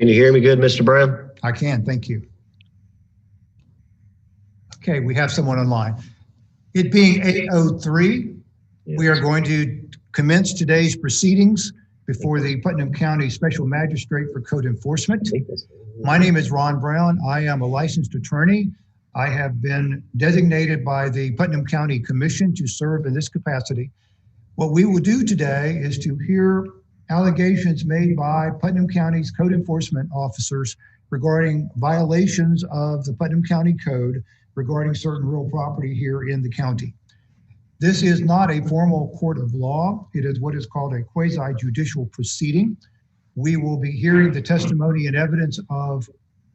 Can you hear me good, Mr. Brown? I can, thank you. Okay, we have someone online. It being 8:03, we are going to commence today's proceedings before the Putnam County Special Magistrate for Code Enforcement. My name is Ron Brown. I am a licensed attorney. I have been designated by the Putnam County Commission to serve in this capacity. What we will do today is to hear allegations made by Putnam County's code enforcement officers regarding violations of the Putnam County Code regarding certain real property here in the county. This is not a formal court of law. It is what is called a quasi-judicial proceeding. We will be hearing the testimony and evidence of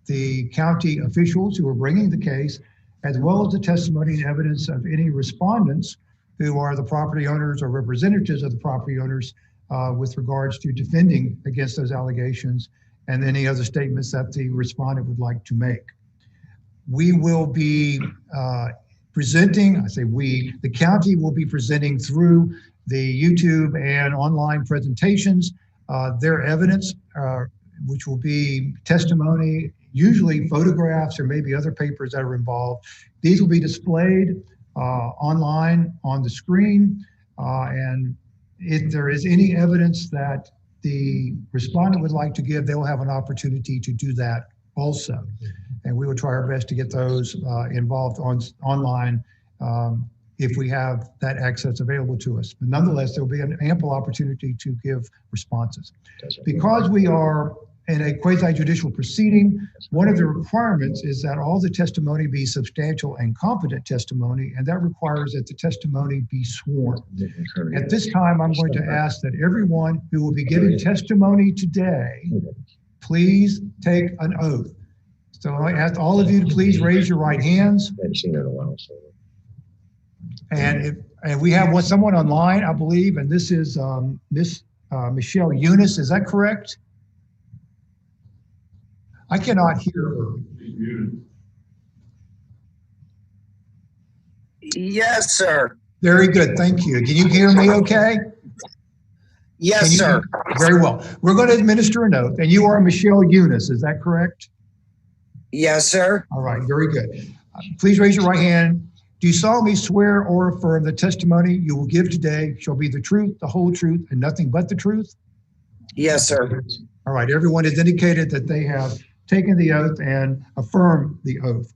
the county officials who are bringing the case, as well as the testimony and evidence of any respondents who are the property owners or representatives of the property owners with regards to defending against those allegations and any other statements that the respondent would like to make. We will be presenting, I say we, the county will be presenting through the YouTube and online presentations their evidence, which will be testimony, usually photographs or maybe other papers that are involved. These will be displayed online on the screen, and if there is any evidence that the respondent would like to give, they will have an opportunity to do that also. And we will try our best to get those involved online if we have that access available to us. But nonetheless, there will be an ample opportunity to give responses. Because we are in a quasi-judicial proceeding, one of the requirements is that all the testimony be substantial and competent testimony, and that requires that the testimony be sworn. At this time, I'm going to ask that everyone who will be giving testimony today, please take an oath. So I ask all of you to please raise your right hands. I haven't seen her in a while. So. And we have someone online, I believe, and this is Miss Michelle Eunice. Is that correct? I cannot hear her. Yes, sir. Very good, thank you. Can you hear me okay? Yes, sir. Very well. We're going to administer an oath, and you are Michelle Eunice, is that correct? Yes, sir. All right, very good. Please raise your right hand. Do you solemnly swear or affirm the testimony you will give today shall be the truth, the whole truth, and nothing but the truth? Yes, sir. All right, everyone has indicated that they have taken the oath and affirmed the oath.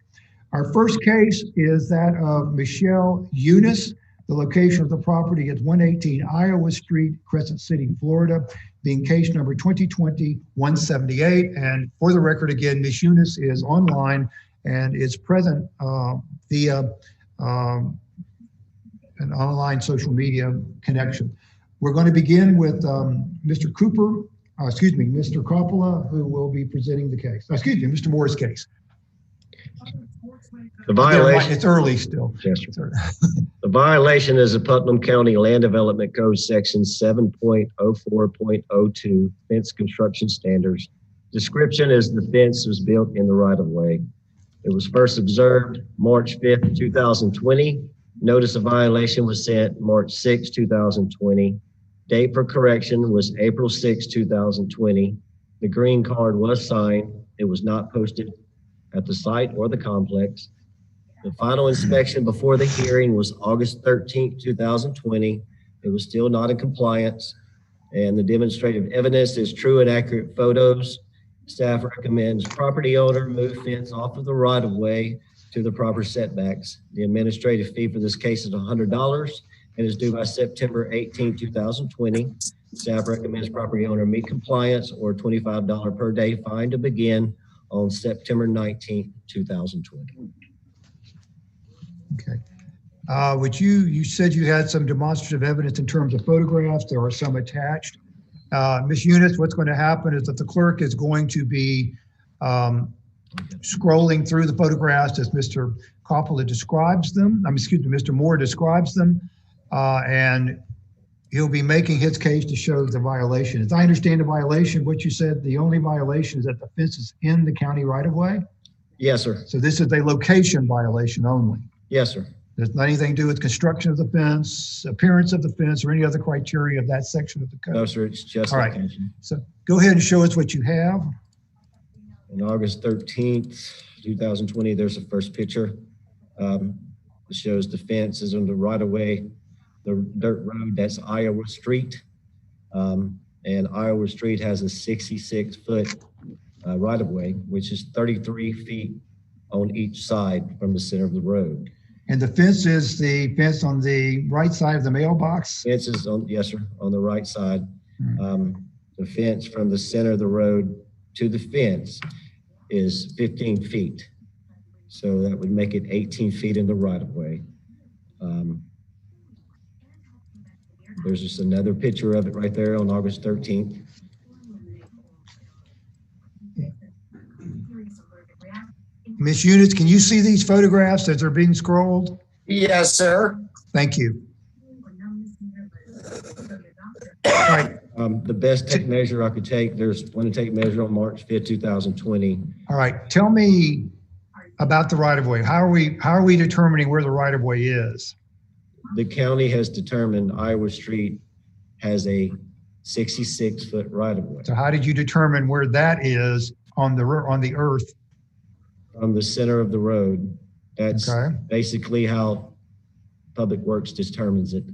Our first case is that of Michelle Eunice. The location of the property is 118 Iowa Street, Crescent City, Florida, being case number 2020-178. And for the record, again, Ms. Eunice is online and is present via an online social media connection. We're going to begin with Mr. Coppola, who will be presenting the case. Mr. Moore's case. The violation. It's early still. Yes, sir. The violation is the Putnam County Land Development Code Section 7.04.02 fence construction standards. Description is the fence was built in the right of way. It was first observed March 5th, 2020. Notice of violation was sent March 6, 2020. Date for correction was April 6, 2020. The green card was signed. It was not posted at the site or the complex. The final inspection before the hearing was August 13, 2020. It was still not in compliance, and the demonstrative evidence is true and accurate photos. Staff recommends property owner move fence off of the right of way to the proper setbacks. The administrative fee for this case is $100 and is due by September 18, 2020. Staff recommends property owner meet compliance or $25 per day fine to begin on September 19, 2020. Okay. You said you had some demonstrative evidence in terms of photographs. There are some attached. Ms. Eunice, what's going to happen is that the clerk is going to be scrolling through the photographs as Mr. Coppola describes them. Mr. Moore describes them, and he'll be making his case to show the violation. As I understand the violation, what you said, the only violation is that the fence is in the county right of way? Yes, sir. So this is a location violation only? Yes, sir. There's not anything to do with construction of the fence, appearance of the fence, or any other criteria of that section of the code? No, sir. It's just all right. So go ahead and show us what you have. On August 13th, 2020, there's the first picture. It shows the fence is on the right of way, the dirt road, that's Iowa Street. And Iowa Street has a 66-foot right of way, which is 33 feet on each side from the center of the road. And the fence is the fence on the right side of the mailbox? Fence is on, yes, sir, on the right side. The fence from the center of the road to the fence is 15 feet. So that would make it 18 feet in the right of way. There's just another picture of it right there on August 13th. Ms. Eunice, can you see these photographs as they're being scrolled? Yes, sir. Thank you. All right. The best tape measure I could take, there's one tape measure on March 5th, 2020. All right. Tell me about the right of way. How are we determining where the right of way is? The county has determined Iowa Street has a 66-foot right of way. So how did you determine where that is on the earth? From the center of the road. That's Okay. basically how Public Works determines it.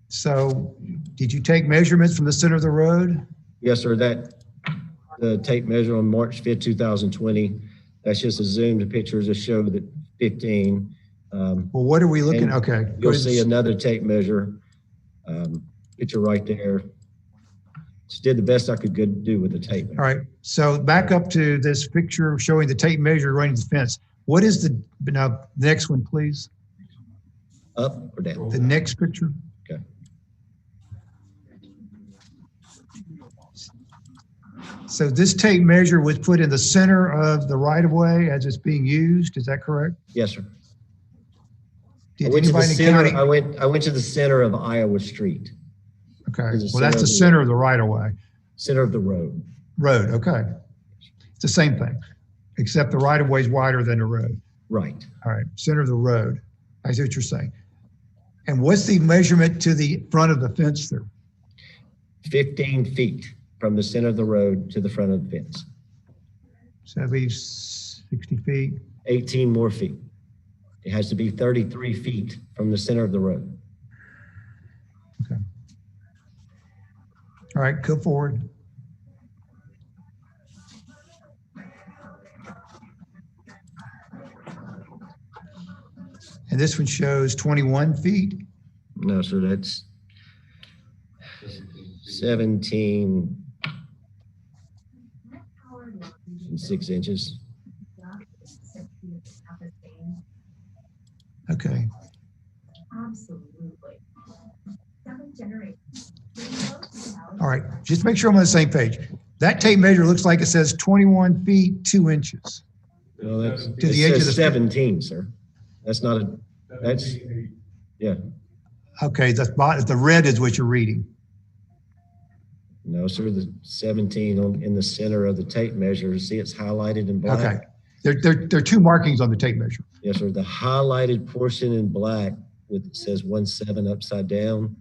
So did you take measurements from the center of the road? Yes, sir. The tape measure on March 5th, 2020, that's just a zoomed picture to show that 15. Well, what are we looking at? Okay. go You'll ahead. see another tape measure picture right there. Just did the best I could do with the tape. All right. So back up to this picture showing the tape measure running the fence. What is now, next one, please? Up or down? The next picture. Okay. So this tape measure was put in the center of the right of way as it's being used. Is that correct? Yes, sir. Did I went to the anybody in the center. county? I went to the center of Iowa Street, Okay. the Well, that's the center center of the right of way. center of the road. Road. Okay. It's the same thing, except the right of way is wider than the road. Right. All right. Center of the road. I see what you're saying. And what's the measurement to the front of the fence there? 15 feet from the center of the road to the front of the fence. So that leaves 60 feet. 18 more feet. It has to be 33 feet from the center of the road. Okay. All right, go forward. And this one shows 21 feet. No, sir, that's 17 and 6 inches. Okay. All right, just make sure I'm on the same page. That tape measure looks like it says 21 feet, 2 inches. No, that's, To it the edge of says the- 17, sir. That's not a, that's, yeah. Okay, the red is what you're reading. No, sir, the 17 in the center of the tape measure. See, it's highlighted in black. Okay. There are two markings on the tape measure. Yes, sir. The highlighted portion in black with it says 17 upside down.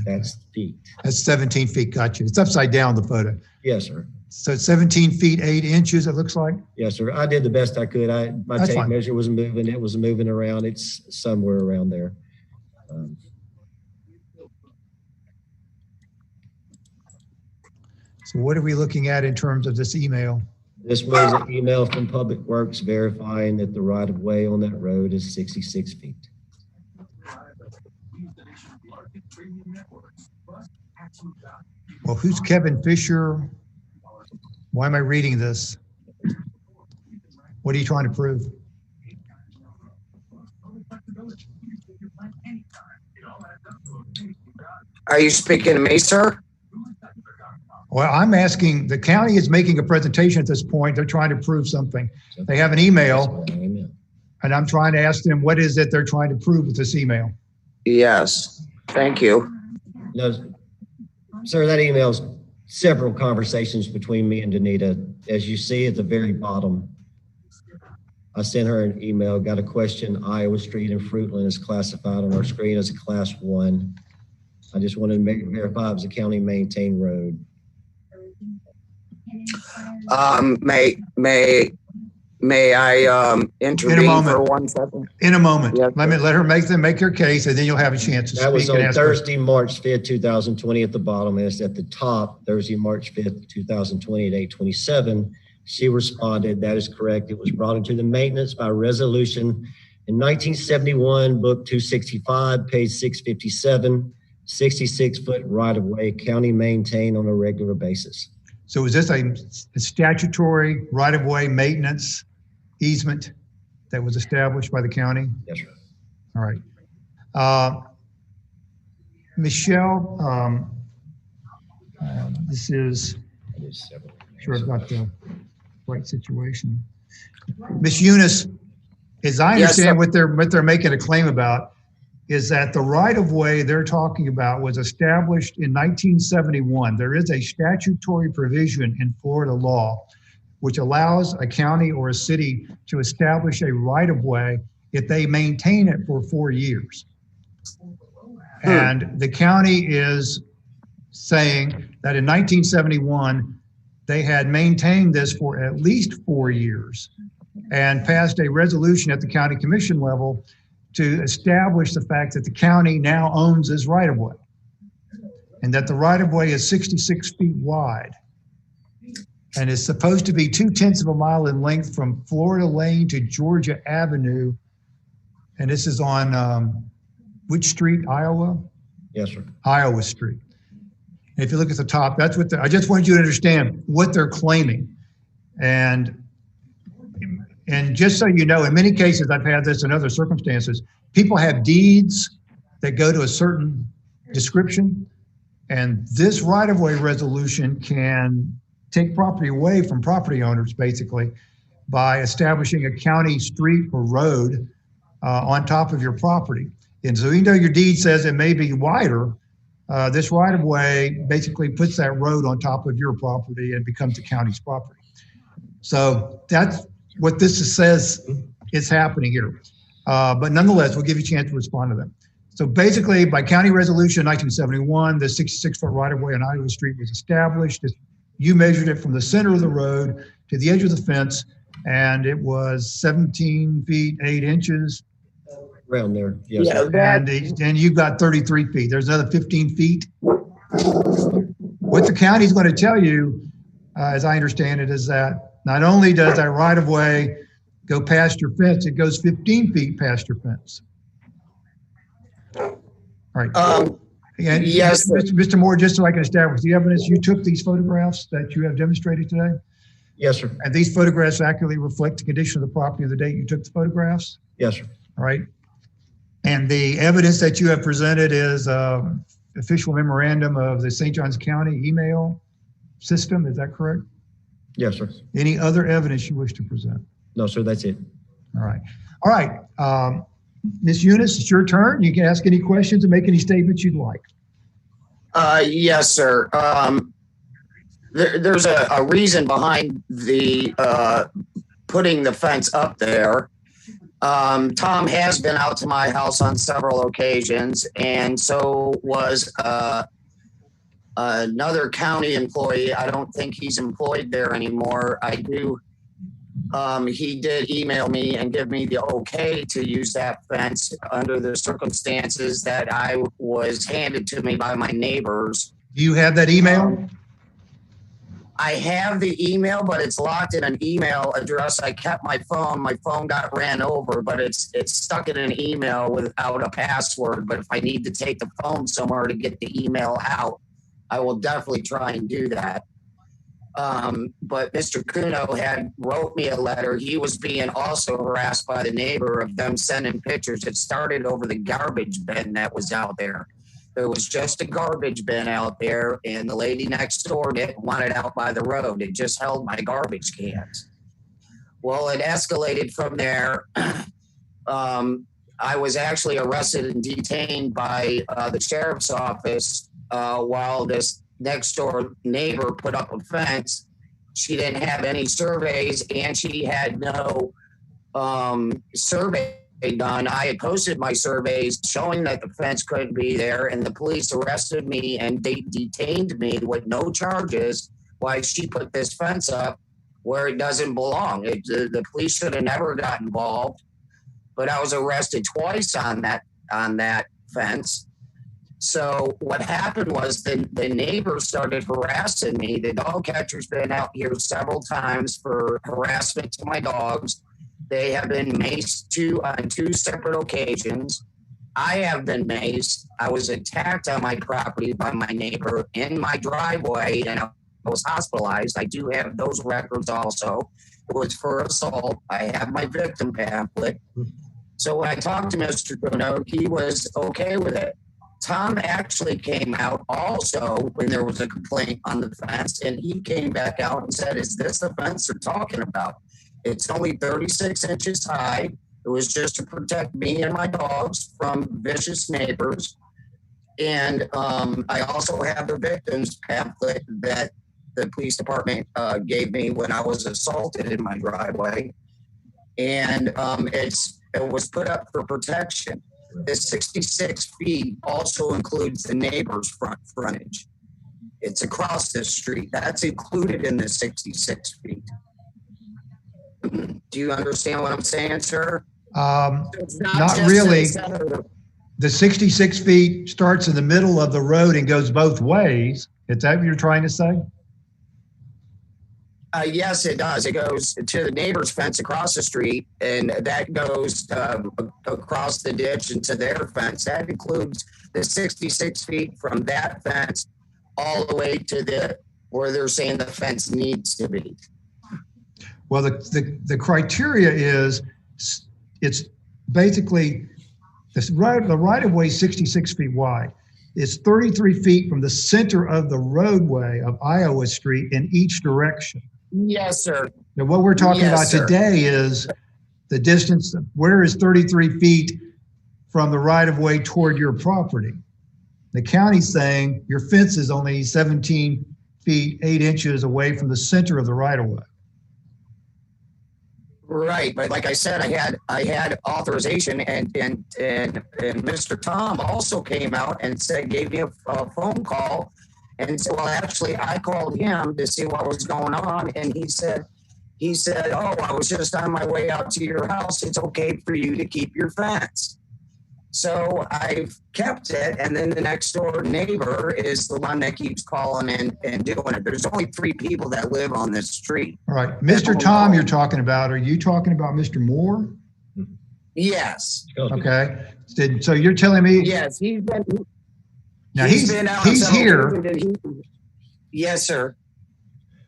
That's feet. That's 17 feet. Gotcha. It's upside down, the photo. Yes, sir. So it's 17 feet, 8 inches, it looks like. Yes, sir. I did the best I could. My That's tape fine. measure was moving. It was moving around. It's somewhere around there. So what are we looking at in terms of this email? This was an email from Public Works verifying that the right of way on that road is 66 feet. Well, who's Kevin Fisher? Why am I reading this? What are you trying to prove? Are you speaking to me, sir? Well, I'm asking, the county is making a presentation at this point. They're trying to prove something. They have an email, Amen. and I'm trying to ask them, what is it they're trying to prove with this email? Yes. Thank you. No, sir, that email's several conversations between me and Danita. As you see at the very bottom, I sent her an email, got a question. Iowa Street in Fruitland is classified on our screen as a class 1. I just wanted to verify it was a county maintained road. May I intervene for moment. 1 second? In a moment. Yes, Let her make her case, and then you'll have a chance to speak. That was and on ask Thursday, March 5th, 2020 at the bottom, and it's at the top, Thursday, March 5th, 2020 at 8:27. She responded, that is correct. It was brought into the maintenance by resolution in 1971, book 265, page 657, 66-foot right-of-way, county maintained on a regular basis. So is this a statutory right-of-way maintenance easement that was established by the county? Yes, sir. All right. Michelle, this is, sure I've got the right situation. Miss Eunice, as I Yes, understand sir. what they're making a claim about is that the right-of-way they're talking about was established in 1971. There is a statutory provision in Florida law which allows a county or a city to establish a right-of-way if they maintain it for 4 years. And the county is saying that in 1971, they had maintained this for at least 4 years and passed a resolution at the county commission level to establish the fact that the county now owns this right-of-way and that the right-of-way is 66 feet wide and is supposed to be 0.2 of a mile in length from Florida Lane to Georgia Avenue. And this is on which street, Iowa? Yes, sir. Iowa Street. And if you look at the top, that's what I just want you to understand what they're claiming. And just so you know, in many cases, I've had this in other circumstances, people have deeds that go to a certain description, and this right-of-way resolution can take property away from property owners, basically, by establishing a county street or road on top of your property. And so even though your deed says it may be wider, this right-of-way basically puts that road on top of your property and becomes the county's property. So that's what this says is happening here. But nonetheless, we'll give you a chance to respond to them. So basically, by county resolution 1971, the 66-foot right-of-way on Iowa Street was established. You measured it from the center of the road to the edge of the fence, and it was 17 feet, 8 inches. Around there. Yes, Yeah, sir. And you've got 33 feet. There's another 15 feet. What the county's going to tell you, as I understand it, is that not only does that right-of-way go past your fence, it goes 15 feet past your fence. All right. And yes, sir. Mr. Moore, just so I can establish the evidence, you took these photographs that you have demonstrated today? Yes, sir. And these photographs accurately reflect the condition of the property of the date you took the photographs? Yes, sir. All right. And the evidence that you have presented is official memorandum of the St. Johns County email system. Is that correct? Yes, sir. Any other evidence you wish to present? No, sir, that's it. All right. All right. Ms. Eunice, it's your turn. You can ask any questions and make any statements you'd like. Yes, sir. There's a reason behind the putting the fence up there. Tom has been out to my house on several occasions, and so was another county employee. I don't think he's employed there anymore. I do. He did email me and give me the okay to use that fence under the circumstances that I was handed to me by my neighbors. Do you have that email? I have the email, but it's locked in an email address. I kept my phone. My phone got ran over, but it's stuck in an email without a password. But if I need to take the phone somewhere to get the email out, I will definitely try and do that. But Mr. Cuno had wrote me a letter. He was being also harassed by the neighbor of them sending pictures. It started over the garbage bin that was out there. There was just a garbage bin out there, and the lady next door didn't want it out by the road. It just held my garbage cans. Well, it escalated from there. I was actually arrested and detained by the sheriff's office while this next door neighbor put up a fence. She didn't have any surveys, and she had no survey done. I had posted my surveys showing that the fence couldn't be there, and the police arrested me and they detained me with no charges why she put this fence up where it doesn't belong. The police should have never got involved, but I was arrested twice on that fence. So what happened was the neighbors started harassing me. The dog catcher's been out here several times for harassment to my dogs. They have been maced on two separate occasions. I have been maced. I was attacked on my property by my neighbor in my driveway, and I was hospitalized. I do have those records also. It was for assault. I have my victim pamphlet. So when I talked to Mr. Bruno, he was okay with it. Tom actually came out also when there was a complaint on the fence, and he came back out and said, "Is this the fence they're talking about? It's only 36 inches high. It was just to protect me and my dogs from vicious neighbors." And I also have the victim's pamphlet that the police department gave me when I was assaulted in my driveway. And it was put up for protection. The 66 feet also includes the neighbor's frontage. It's across the street. That's included in the 66 feet. Do you understand what I'm saying, sir? It's not really. The 66 feet starts in the middle of the road and goes both ways. Is that what you're trying to say? Yes, it does. It goes to the neighbor's fence across the street, and that goes across the ditch into their fence. That includes the 66 feet from that fence all the way to where they're saying the fence needs to be. Well, the criteria is it's basically the right of way 66 feet wide. It's 33 feet from the center of the roadway of Iowa Street in each direction. Yes, sir. Now, what we're talking about today is the distance. Where is 33 feet from the right of way toward your property? The county's saying your fence is only 17 feet, 8 inches away from the center of the right of way. Right, but like I said, I had authorization, and Mr. Tom also came out and gave me a phone call, and said, well, actually, I called him to see what was going on, and he said, oh, I was just on my way out to your house. It's okay for you to keep your fence. So I've kept it, and then the next door neighbor is the one that keeps calling in and doing it. There's only 3 people that live on this street. All right. Mr. Tom, you're talking about, are you talking about Mr. Moore? Yes. Okay. So you're telling me? Yes, he's been out. He's here. Yes, sir.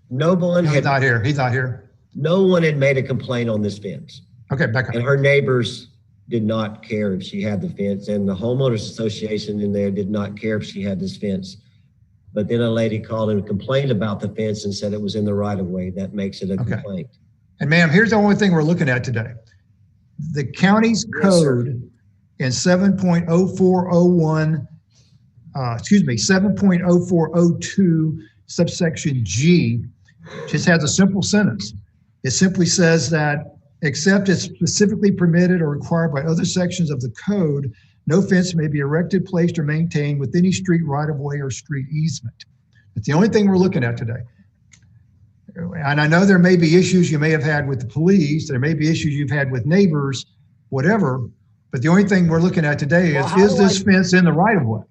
No one He's not here. He's not here. No one had made a complaint on this fence. Okay, back up. And her neighbors did not care if she had the fence, and the homeowners association in there did not care if she had this fence. But then a lady called and complained about the fence and said it was in the right of way. That makes it a complaint. And ma'am, here's the only thing we're looking at today. The county's code in 7.0401, 7.0402 subsection G just has a simple sentence. It simply says that except as specifically permitted or required by other sections of the code, no fence may be erected, placed, or maintained with any street right-of-way or street easement. That's the only thing we're looking at today. And I know there may be issues you may have had with the police, there may be issues you've had with neighbors, whatever, but the only thing we're looking at today is this fence in the right-of-way?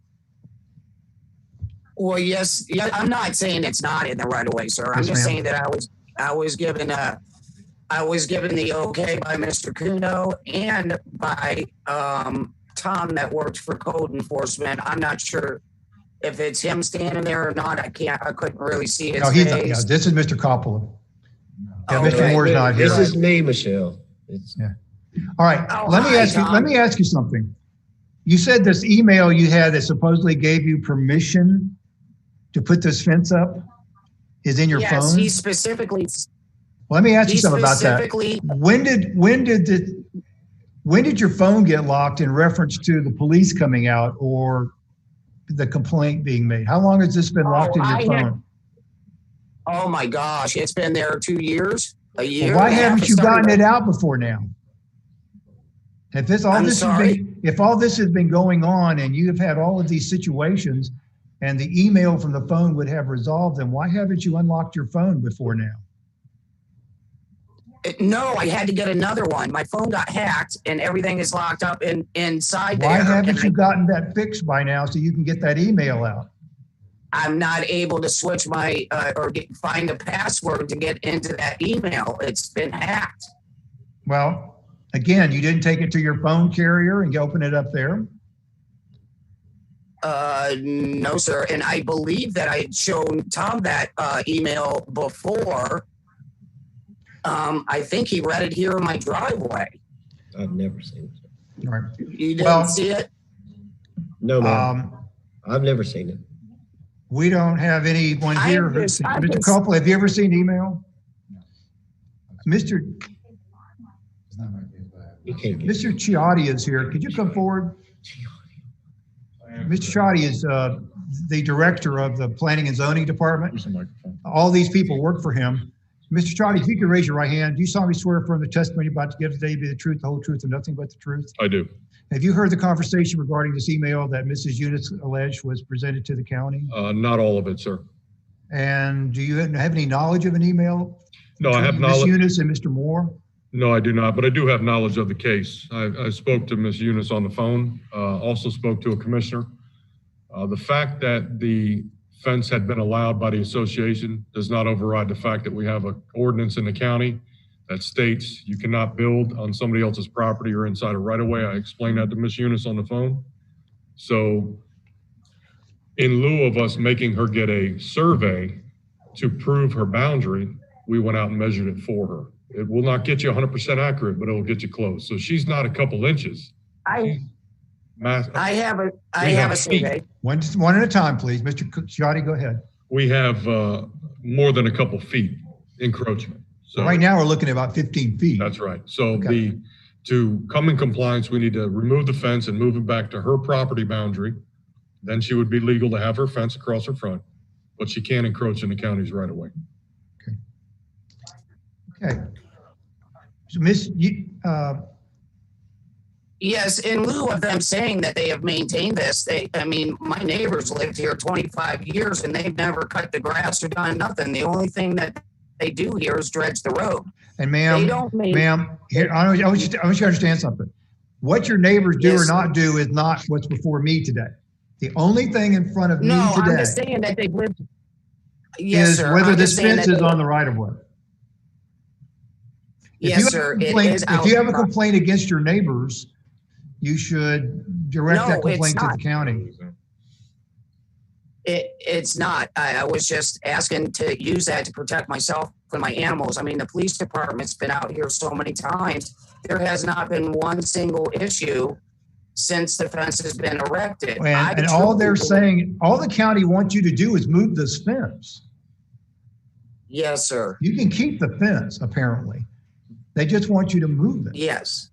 Well, yes, I'm not saying it's not in the right-of-way, sir. I'm just saying that I was given the okay by Mr. Kuno and by Tom that works for code enforcement. I'm not sure if it's him standing there or not. I couldn't really see his face. Yeah, this is Mr. Coppola. Yeah, Okay. Mr. Moore's not here. This is me, Michelle. All right, let me ask you something. You said this email you had that supposedly gave you permission to put this fence up is in your phone? Yes, he specifically. Let me ask you something about that. When did your phone get locked in reference to the police coming out or the complaint being made? How long has this been locked in your phone? Oh my gosh, it's been there 2 years, a year. Well, why haven't you gotten it out before now? If all this has been going on and you have had all of these situations, and the email from the phone would have resolved them. Why haven't you unlocked your phone before now? No, I had to get another one. My phone got hacked and everything is locked up inside Why there. haven't you gotten that fixed by now so you can get that email out? I'm not able to switch my find a password to get into that email. It's been hacked. Well, again, you didn't take it to your phone carrier and you open it up there? No, sir. And I believe that I had shown Tom that email before. I think he read it here in my driveway. I've never seen it. All right. You didn't see it? No, ma'am. I've never seen it. We don't have anyone here who's seen it. Mr. Copeland, have you ever seen email? Mr. Ciotti is here. Could you come forward? Mr. Ciotti is the director of the Planning and Zoning Department. All these people work for him. Mr. Ciotti, if you could raise your right hand, do you solemnly swear affirm the testimony about to give today be the truth, the whole truth, and nothing but the truth? I do. Have you heard the conversation regarding this email that Mrs. Eunice alleged was presented to the county? Not all of it, sir. And do you have any knowledge of an email? No, I have Ms. knowledge. Eunice and Mr. Moore? No, I do not, but I do have knowledge of the case. I spoke to Ms. Eunice on the phone, also spoke to a commissioner. The fact that the fence had been allowed by the association does not override the fact that we have an ordinance in the county that states you cannot build on somebody else's property or inside a right-of-way. I explained that to Ms. Eunice on the phone. So in lieu of us making her get a survey to prove her boundary, we went out and measured it for her. It will not get you 100% accurate, but it'll get you close. So she's not a couple inches. I have a survey. One at a time, please. Mr. Ciotti, go ahead. We have more than a couple feet encroachment. So right now we're looking at about 15 feet. that's right. So Okay. to come in compliance, we need to remove the fence and move it back to her property boundary. Then she would be legal to have her fence across her front, but she can't encroach in the county's right of way. Okay. So Miss, Yes, in lieu of them saying that they have maintained this, my neighbors lived here 25 years and they've never cut the grass or done nothing. The only thing that they do here is dredge the road. and ma'am, here, I want you to understand something. What your neighbors do or not do is not what's before me today. The only thing in front of me I'm today just saying that they've lived. is whether this fence is on the right of way. Yes, sir. If you have a complaint against your neighbors, you should direct that complaint to the county. It's not. I was just asking to use that to protect myself and my animals. I mean, the police department's been out here so many times. There has not been one single issue since the fence has been erected. And all they're saying, all the county wants you to do is move this fence. Yes, sir. You can keep the fence, apparently. They just want you to move it. Yes.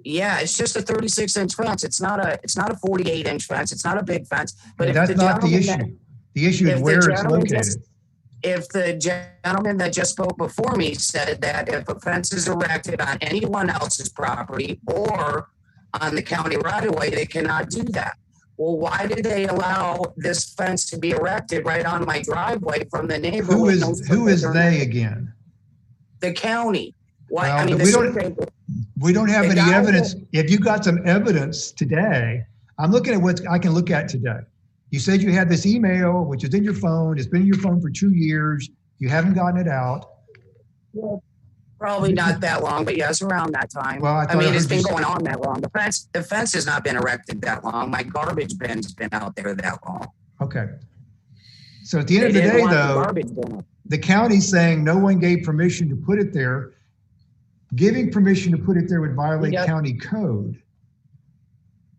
Yeah, it's just a 36-inch fence. It's not a 48-inch fence. It's not a big fence. But that's not the issue. The issue is where it's located. If the gentleman that just spoke before me said that if a fence is erected on anyone else's property or on the county right of way, they cannot do that. Well, why did they allow this fence to be erected right on my driveway from the neighbor? Who is they again? The county. Why? Well, I mean, we don't have any evidence. If you got some evidence today, I'm looking at what I can look at today. You said you had this email, which is in your phone. It's been in your phone for 2 years. You haven't gotten it out. Well, probably not that long, but yes, around that time. Well, I mean, it's been going on that long. The fence has not been erected that long. My garbage bin's been out there that long. Okay. So at the end of the day, though, the county's saying no one gave permission to put it there. Giving permission to put it there would violate county code.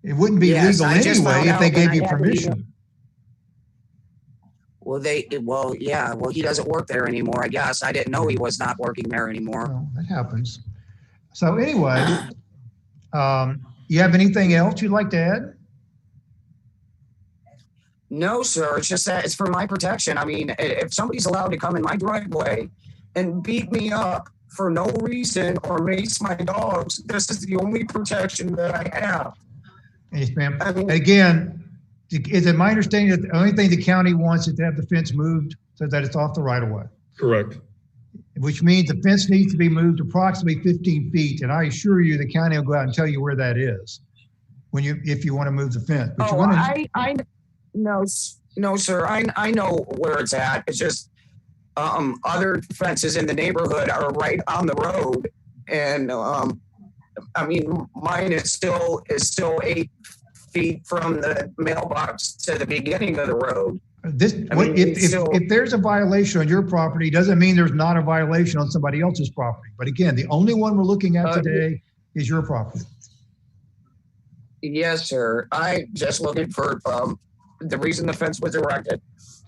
It wouldn't be legal anyway if they gave you permission. Well, he doesn't work there anymore, I guess. I didn't know he was not working there anymore. Well, that happens. So anyway, you have anything else you'd like to add? No, sir. It's just that it's for my protection. I mean, if somebody's allowed to come in my driveway and beat me up for no reason or mace my dogs, this is the only protection that I have. Yes, ma'am. Again, Is it my understanding that the only thing the county wants is to have the fence moved so that it's off the right of way? Correct. Which means the fence needs to be moved approximately 15 feet. And I assure you, the county will go out and tell you where that is if you want to move the fence. But Oh, no, sir. I know where it's at. It's just other fences in the neighborhood are right on the road, and I mean, mine is still 8 feet from the mailbox to the beginning of the road. If there's a violation on your property, doesn't mean there's not a violation on somebody else's property. But again, the only one we're looking at today is your property. Yes, sir. I just looking for the reason the fence was erected.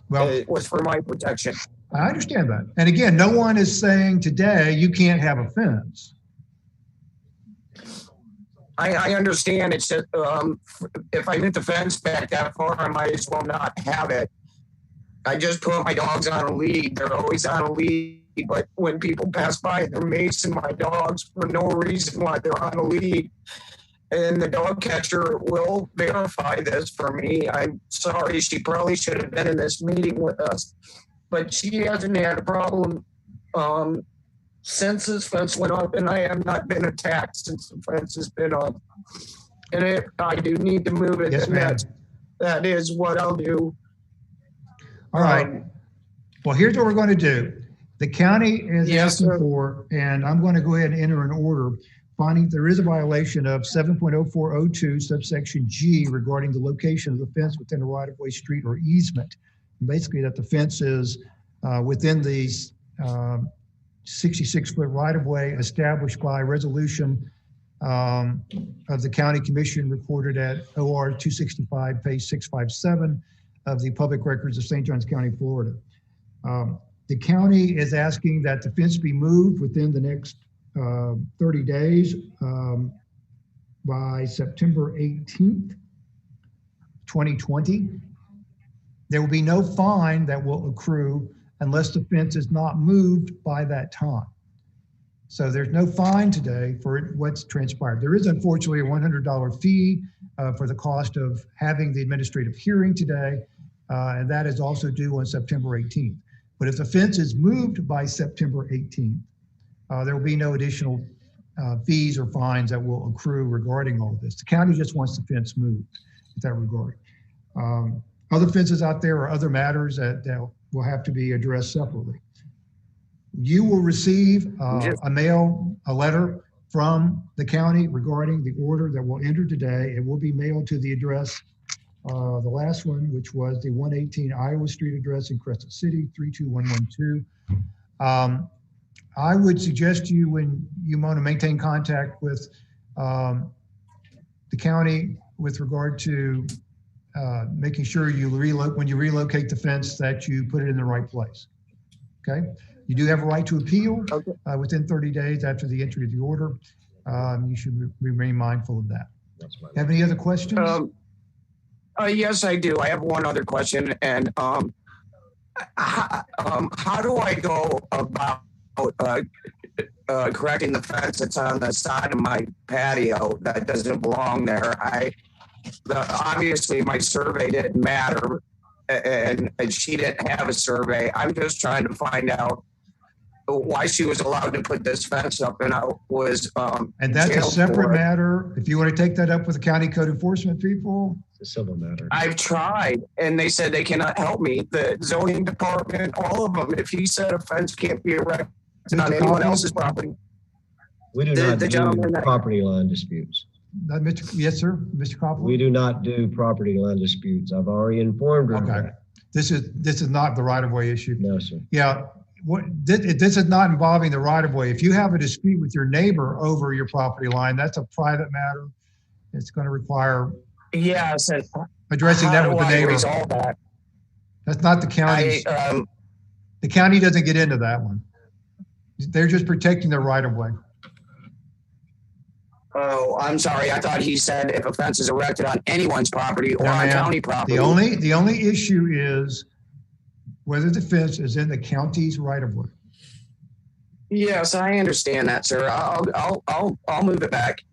Well, it was for my protection. I understand that. And again, no one is saying today you can't have a fence. I understand. It's just if I hit the fence back that far, I might as well not have it. I just put my dogs on a lead. They're always on a lead. But when people pass by, they're macing my dogs for no reason why they're on a lead. And the dog catcher will verify this for me. I'm sorry. She probably should have been in this meeting with us. But she hasn't had a problem since this fence went up, and I have not been attacked since the fence has been up. And I do need to move it. Yes, ma'am. That is what I'll do. All right. Well, here's what we're going to do. The county is asking for, and I'm going to go ahead and enter an order finding there is a violation of 7.0402 subsection G regarding the location of the fence within a right-of-way, street, or easement. Basically, that the fence is within the 66-foot right-of-way established by resolution of the county commission recorded at OR 265, page 657 of the public records of St. Johns County, Florida. The county is asking that the fence be moved within the next 30 days by September 18th, 2020. There will be no fine that will accrue unless the fence is not moved by that time. So there's no fine today for what's transpired. There is unfortunately a $100 fee for the cost of having the administrative hearing today, and that is also due on September 18th. But if the fence is moved by September 18th, there will be no additional fees or fines that will accrue regarding all of this. The county just wants the fence moved in that regard. Other fences out there are other matters that will have to be addressed separately. You will receive a letter from the county regarding the order that will enter today. It will be mailed to the address, the last one, which was the 118 Iowa Street address in Crescent City, 32112. I would suggest to you, when you want to maintain contact with the county with regard to making sure when you relocate the fence that you put it in the right place. Okay. You do have a right to appeal within 30 days after the entry of the order. You should remain mindful of that. Have any other questions? Yes, I do. I have one other question. And how do I go about correcting the fence that's on the side of my patio that doesn't belong there? Obviously my survey didn't matter, and she didn't have a survey. I'm just trying to find out why she was allowed to put this fence up, and I was and that's a separate matter. If you want to take that up with the county code enforcement people, it's a civil matter. I've tried, and they said they cannot help me. The zoning department, all of them. If he said a fence can't be erected on anyone else's property, we do not do property line disputes. Yes, sir, Mr. Copeland. We do not do property line disputes. I've already informed her. Okay, this is not the right-of-way issue. No, sir. Yeah. This is not involving the right-of-way. If you have a dispute with your neighbor over your property line, that's a private matter. It's going to require addressing that with the neighbor. That? That's not the county. The county doesn't get into that one. They're just protecting their right-of-way. Oh, I'm sorry. I thought he said if a fence is erected on anyone's property or on county property. The only issue is whether the fence is in the county's right-of-way. Yes, I understand that, sir. I'll move it back.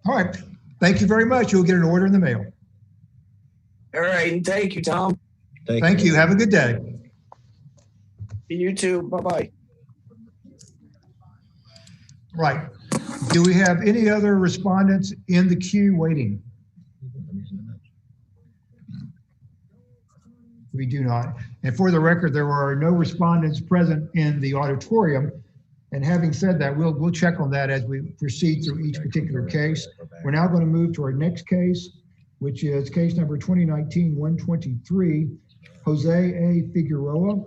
All right. Thank you very much. You'll get an order in the mail. All right, and thank you, Tom. Thank you. Have a good day. You too. Bye-bye. Right. Do we have any other respondents in the queue waiting? We do not. And for the record, there are no respondents present in the auditorium. And having said that, we'll check on that as we proceed through each particular case. We're now going to move to our next case, which is case number 2019-123, Jose A. Figueroa,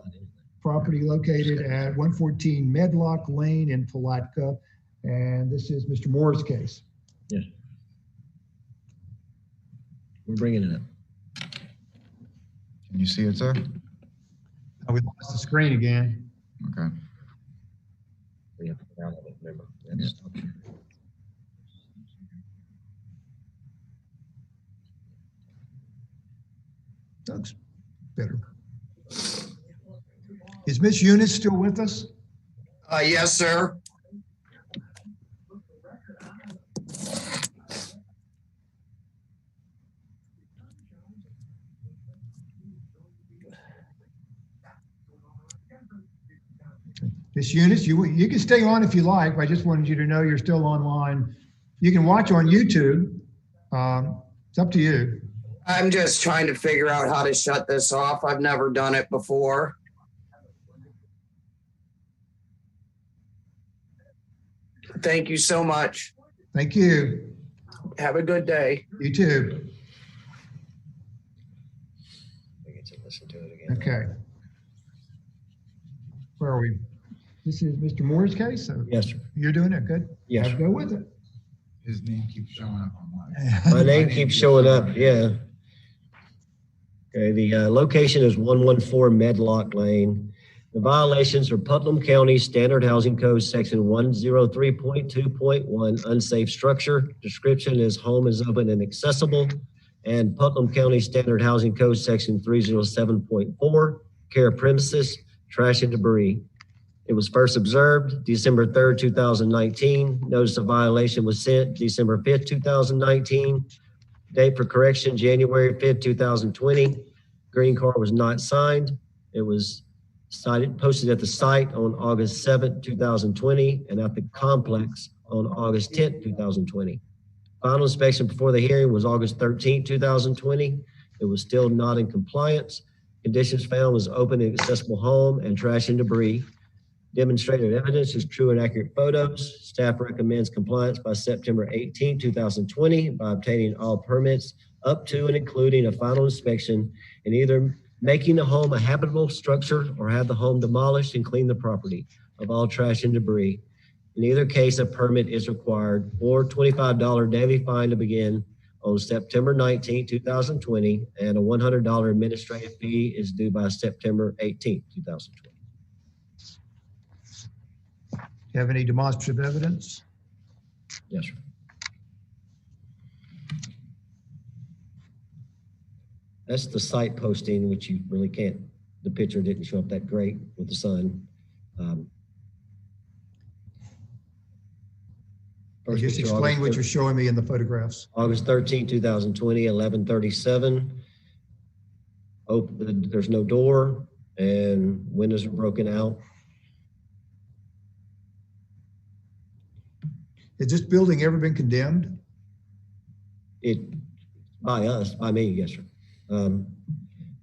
property located at 114 Medlock Lane in Palatka. And this is Mr. Moore's case. Yes. We're bringing it up. Can you see it, sir? Oh, we lost the screen again. Okay. We have to download it, remember. Looks better. Is Miss Eunice still with us? Yes, sir. Miss Eunice, you can stay on if you like. I just wanted you to know you're still online. You can watch on YouTube. It's up to you. I'm just trying to figure out how to shut this off. I've never done it before. Thank you so much. Thank you. Have a good day. You too. We get to listen to it again. Okay. Where are we? This is Mr. Moore's case. So Yes, sir. you're doing it. Good. Yes, I'll sir. go with it. His name keeps showing up online. My name keeps showing up, yeah. Okay, the location is 114 Medlock Lane. The violations are Putnam County Standard Housing Code, Section 103.2.1, unsafe structure. Description is home is open and accessible. And Putnam County Standard Housing Code, Section 307.4, care of premises, trash and debris. It was first observed December 3rd, 2019. Notice of violation was sent December 5th, 2019. Date for correction, January 5th, 2020. Green card was not signed. It was posted at the site on August 7th, 2020, and at the complex on August 10th, 2020. Final inspection before the hearing was August 13th, 2020. It was still not in compliance. Conditions found was open and accessible home and trash and debris. Demonstrated evidence is true and accurate photos. Staff recommends compliance by September 18, 2020 by obtaining all permits up to and including a final inspection and either making the home a habitable structure or have the home demolished and clean the property of all trash and debris. In either case, a permit is required or $25 daily fine to begin on September 19, 2020, and a $100 administrative fee is due by September 18, 2020. Do you have any demonstrative evidence? Yes, sir. That's the site posting, which you really can't, the picture didn't show up that great with the sun. First Just picture, explain what August you're showing me in the photographs. August 13, 2020, 11:37. There's no door and windows are broken out. Has this building ever been condemned? By me, yes, sir.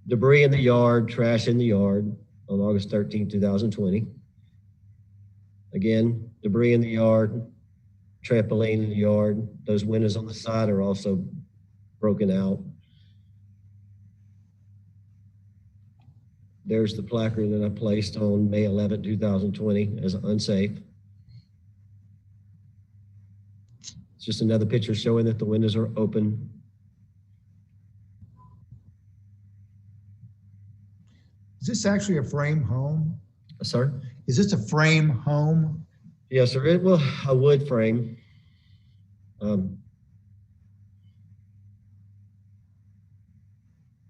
Debris in the yard, trash in the yard on August 13, 2020. Again, debris in the yard, trampoline in the yard. Those windows on the side are also broken out. There's the placard that I placed on May 11, 2020 as unsafe. It's just another picture showing that the windows are open. Is this actually a frame home? Sir? Is this a frame home? Yes, sir. It will a wood frame. And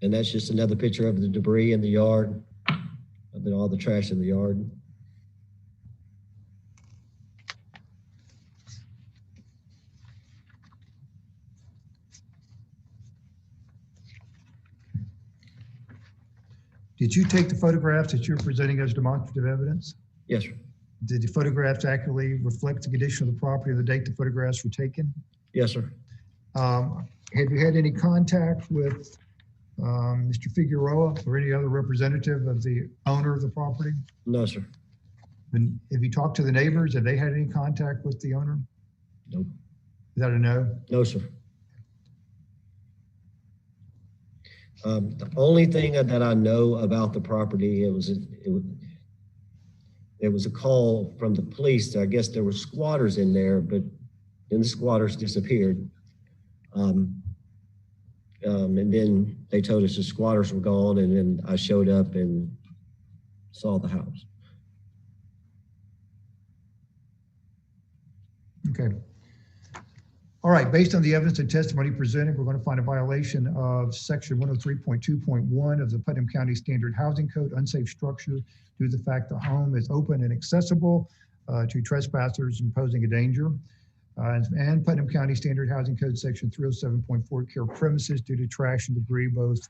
that's just another picture of the debris in the yard, all the trash in the yard. Did you take the photographs that you're presenting as demonstrative evidence? Yes, sir. Did the photographs accurately reflect the condition of the property of the date the photographs were taken? Yes, sir. Have you had any contact with Mr. Figueroa or any other representative of the owner of the property? No, sir. And have you talked to the neighbors? Have they had any contact with the owner? Nope. Is that a no? No, sir. The only thing that I know about the property, it was a call from the police. I guess there were squatters in there, but then the squatters disappeared. And then they told us the squatters were gone, and then I showed up and saw the house. Okay. All right, based on the evidence and testimony presented, we're going to find a violation of section 103.2.1 of the Putnam County Standard Housing Code, unsafe structure, due to the fact the home is open and accessible to trespassers and posing a danger. And Putnam County Standard Housing Code section 307.4, care of premises due to trash and debris both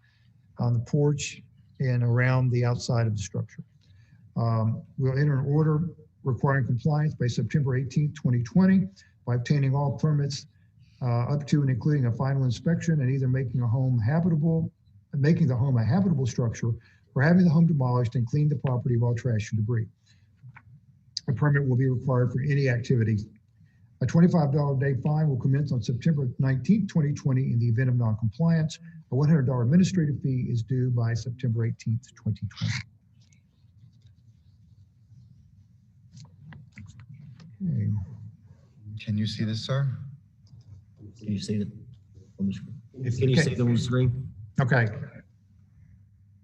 on the porch and around the outside of the structure. We'll enter an order requiring compliance by September 18th, 2020 by obtaining all permits up to and including a final inspection and either making the home a habitable structure or having the home demolished and clean the property of all trash and debris. A permit will be required for any activity. A $25 a day fine will commence on September 19th, 2020 in the event of non-compliance. A $100 administrative fee is due by September 18th, 2020. Okay. Can you see this, sir? Can you see it on the screen? If Can you see it on the screen? Okay.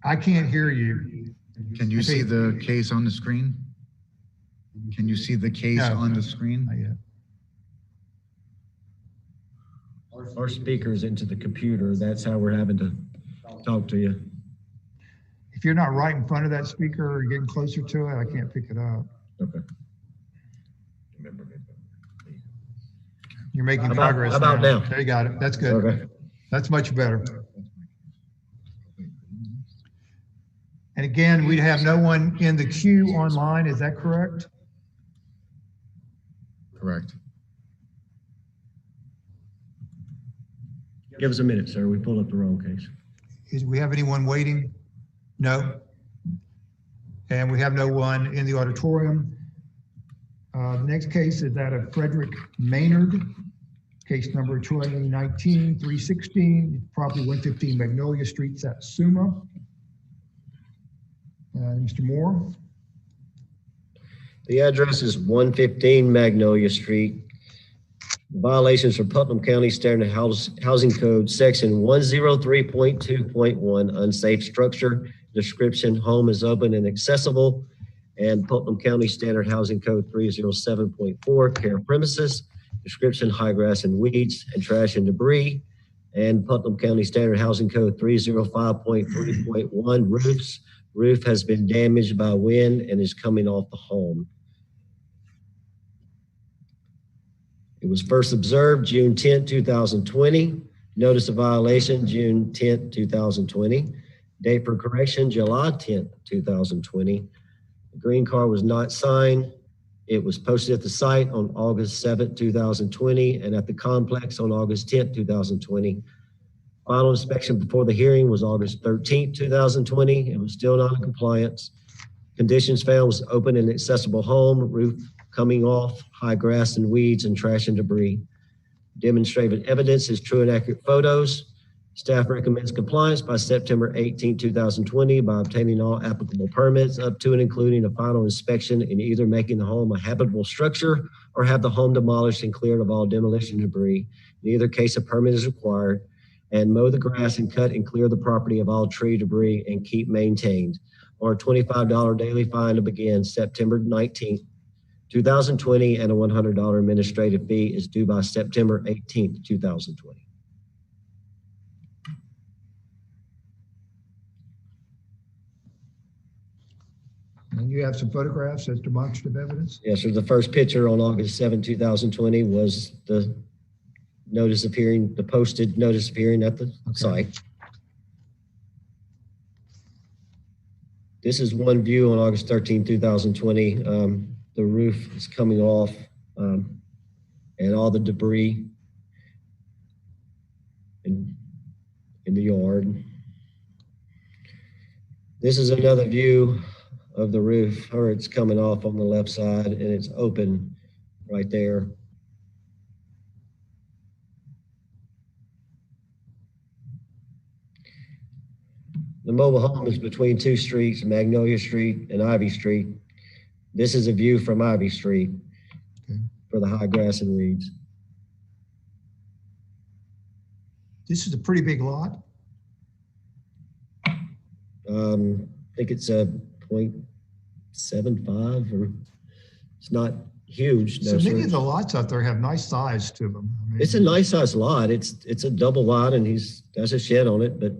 I can't hear you. Can you see the case on the screen? Can you see the case No. on the screen? Not yet. Our speaker's into the computer. That's how we're having to talk to you. If you're not right in front of that speaker or getting closer to it, I can't pick it up. Okay. You're making How about- progress how about now? There you got it. That's good. Okay. That's much better. And again, we have no one in the queue online. Is that correct? Correct. Give us a minute, sir. We pulled up the wrong case. Do we have anyone waiting? No. And we have no one in the auditorium. The next case is that of Frederick Maynard, case number 2019-316, property 115 Magnolia Street, Satsuma. Mr. Moore. The address is 115 Magnolia Street. The violations for Putnam County Standard Housing Code, section 103.2.1, unsafe structure, description, home is open and accessible, and Putnam County Standard Housing Code 307.4, care of premises, description, high grass and weeds, and trash and debris, and Putnam County Standard Housing Code 305.3.1, roofs. Roof has been damaged by wind and is coming off the home. It was first observed June 10, 2020. Notice of violation, June 10, 2020. Date for correction, July 10, 2020. The green card was not signed. It was posted at the site on August 7, 2020, and at the complex on August 10, 2020. Final inspection before the hearing was August 13, 2020. It was still not in compliance. Conditions found was open and accessible home, roof coming off, high grass and weeds, and trash and debris. Demonstrated evidence is true and accurate photos. Staff recommends compliance by September 18, 2020 by obtaining all applicable permits up to and including a final inspection and either making the home a habitable structure or have the home demolished and cleared of all demolition debris. In either case, a permit is required, and mow the grass and cut and clear the property of all tree debris and keep maintained, or a $25 daily fine to begin September 19th, 2020, and a $100 administrative fee is due by September 18th, 2020. And you have some photographs as demonstrative evidence? Yes, sir. The first picture on August 7, 2020 was the notice of hearing, the posted notice of hearing at the site. This is one view on August 13, 2020. The roof is coming off and all the debris in the yard. This is another view of the roof, or it's coming off on the left side and it's open right there. The mobile home is between two streets, Magnolia Street and Ivy Street. This is a view from Ivy Street for the high grass and weeds. This is a pretty big lot. I think it's a 0.75, or it's not huge. So No, many sir. of the lots out there have nice size to them. I mean, It's a nice sized lot. It's a double lot and there's a shed on it, but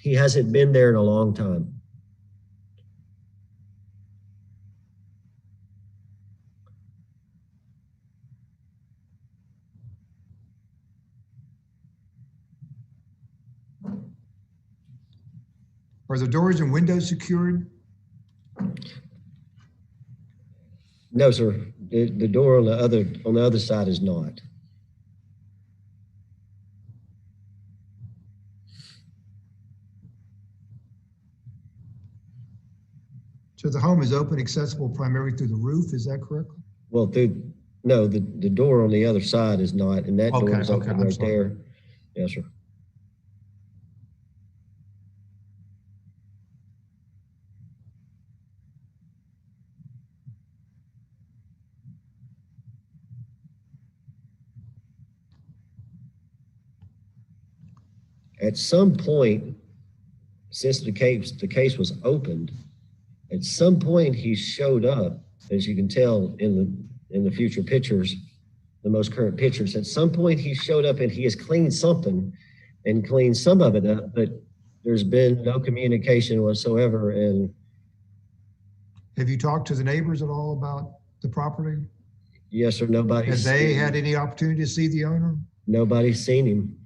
he hasn't been there in a long time. Are the doors and windows secured? No, sir. The door on the other side is not. So the home is open, accessible primarily through the roof, is that correct? Well, no, the door on the other side is not, and that door is open I'm right sorry. there. Yes, sir. At some point, since the case was opened, at some point he showed up, as you can tell in the future pictures, the most current pictures. At some point he showed up and he has cleaned something and cleaned some of it up, but there's been no communication whatsoever. And Have you talked to the neighbors at all about the property? yes, sir, Have they had any opportunity to see the owner? nobody's seen him.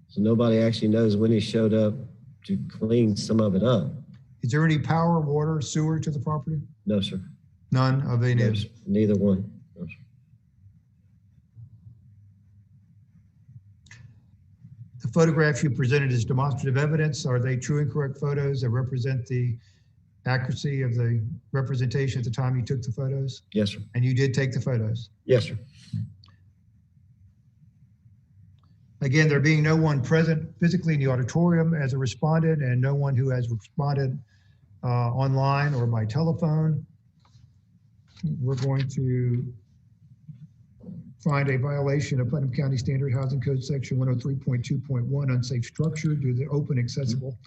So nobody actually knows when he showed up to clean some of it up. Is there any power, water, sewer to the property? No, sir. None of any. No, sir. Neither one. No, sir. The photographs you presented as demonstrative evidence, are they true and correct photos that represent the accuracy of the representation at the time you took the photos? Yes, sir. And you did take the photos? Yes, sir. Again, there being no one present physically in the auditorium as a respondent and no one who has responded online or by telephone, we're going to find a violation of Putnam County Standard Housing Code Section 103.2.1, unsafe structure due to the open, accessible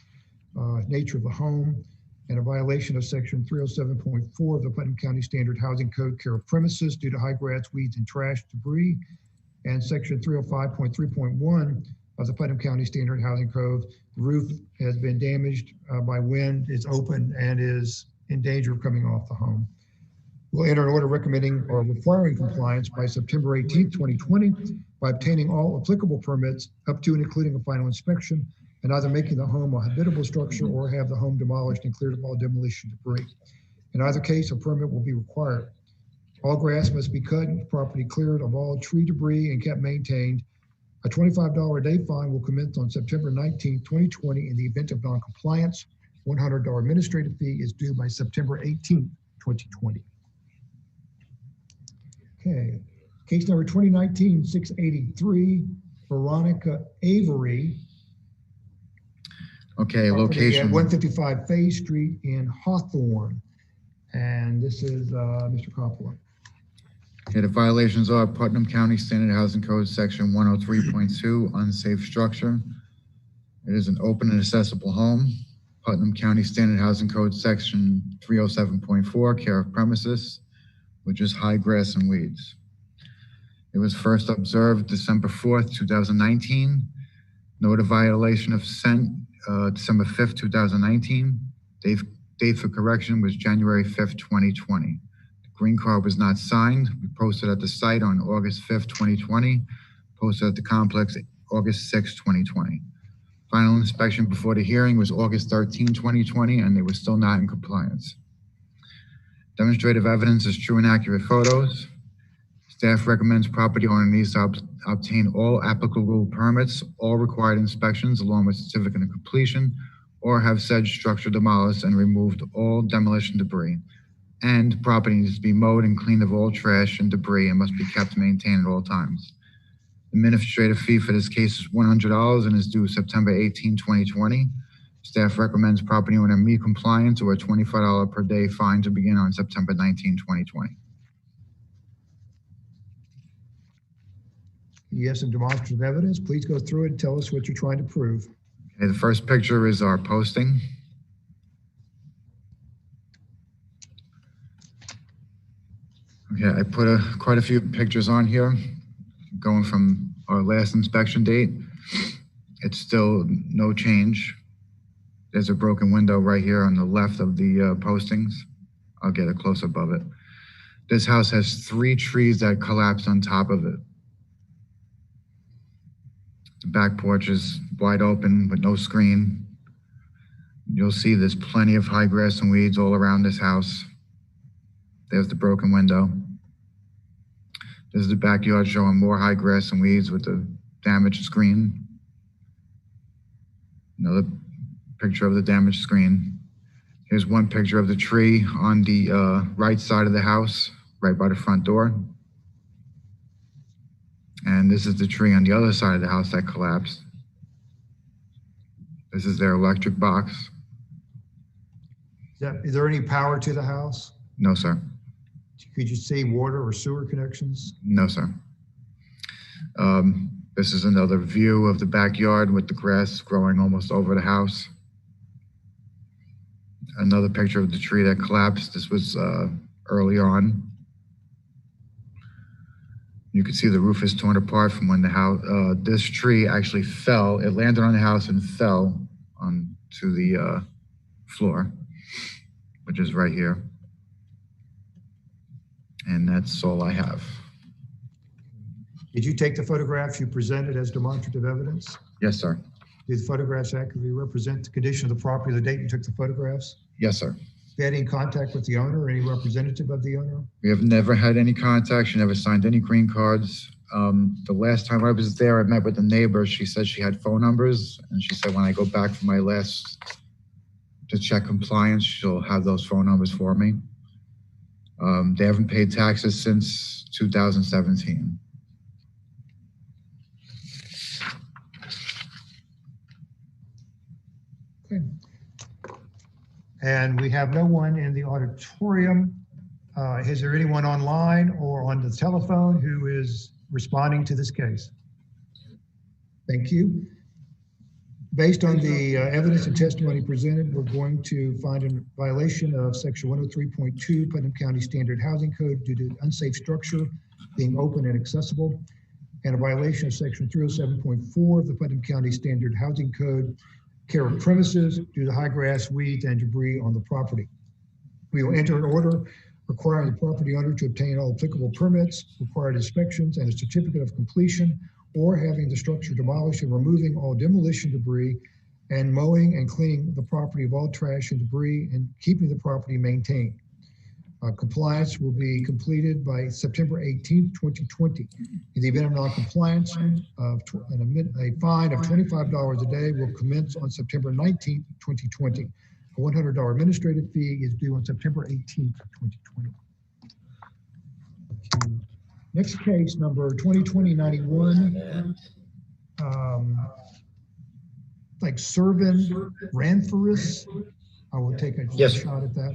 nature of the home, and a violation of Section 307.4 of the Putnam County Standard Housing Code, care of premises due to high grass, weeds, and trash debris, and Section 305.3.1 of the Putnam County Standard Housing Code. The roof has been damaged by wind, is open, and is in danger of coming off the home. We'll enter an order recommending or requiring compliance by September 18th, 2020 by obtaining all applicable permits up to and including a final inspection, and either making the home a habitable structure or have the home demolished and cleared of all demolition debris. In either case, a permit will be required. All grass must be cut and property cleared of all tree debris and kept maintained. A $25 a day fine will commence on September 19th, 2020 in the event of non-compliance. $100 administrative fee is due by September 18th, 2020. Okay, case number 2019-683, Veronica Avery. Okay, Property location. At 155 Fay Street in Hawthorne. And this is Mr. Coppola. Okay, the violations are Putnam County Standard Housing Code, Section 103.2, unsafe structure. It is an open and accessible home. Putnam County Standard Housing Code, Section 307.4, care of premises, which is high grass and weeds. It was first observed December 4th, 2019. Note of violation of December 5th, 2019. Date for correction was January 5th, 2020. The Green card was not signed. We posted at the site on August 5th, 2020, posted at the complex August 6th, 2020. Final inspection before the hearing was August 13, 2020, and they were still not in compliance. Demonstrative evidence is true and accurate photos. Staff recommends property owner needs to obtain all applicable permits, all required inspections along with certificate of completion, or have said structure demolished and removed all demolition debris. And property needs to be mowed and cleaned of all trash and debris and must be kept maintained at all times. The administrative fee for this case is $100 and is due September 18, 2020. Staff recommends property owner meet compliance or a $25 per day fine to begin on September 19, 2020. You have some demonstrative evidence. Please go through it and tell us what you're trying to prove. Okay, the first picture is our posting. Okay, I put quite a few pictures on here, going from our last inspection date. It's still no change. There's a broken window right here on the left of the postings. I'll get a close-up of it. This house has 3 trees that collapsed on top of it. The back porch is wide open with no screen. You'll see there's plenty of high grass and weeds all around this house. There's the broken window. This is the backyard showing more high grass and weeds with the damaged screen. Another picture of the damaged screen. Here's one picture of the tree on the right side of the house, right by the front door. And this is the tree on the other side of the house that collapsed. This is their electric box. Is there any power to the house? No, sir. Could you see water or sewer connections? No, sir. This is another view of the backyard with the grass growing almost over the house. Another picture of the tree that collapsed. This was early on. You can see the roof is torn apart from when the house, this tree actually fell. It landed on the house and fell onto the floor, which is right here. And that's all I have. Did you take the photographs you presented as demonstrative evidence? Yes, sir. Did the photographs accurately represent the condition of the property the date you took the photographs? Yes, sir. Have you had any contact with the owner or any representative of the owner? We have never had any contact. She never signed any green cards. The last time I was there, I met with the neighbor. She said she had phone numbers, and she said when I go back for my last to check compliance, she'll have those phone numbers for me. They haven't paid taxes since 2017. Okay. And we have no one in the auditorium. Is there anyone online or on the telephone who is responding to this case? Thank you. Based on the evidence and testimony presented, we're going to find a violation of section 103.2 Putnam County Standard Housing Code due to unsafe structure being open and accessible, and a violation of section 307.4 of the Putnam County Standard Housing Code, care of premises due to high grass, weeds, and debris on the property. We will enter an order requiring the property owner to obtain all applicable permits, required inspections, and a certificate of completion, or having the structure demolished and removing all demolition debris, and mowing and cleaning the property of all trash and debris, and keeping the property maintained. Compliance will be completed by September 18th, 2020. In the event of non-compliance, a fine of $25 a day will commence on September 19th, 2020. A $100 administrative fee is due on September 18th, 2020. Next case, number 2020-91, like Servin Ranthorus. I will take a shot at that.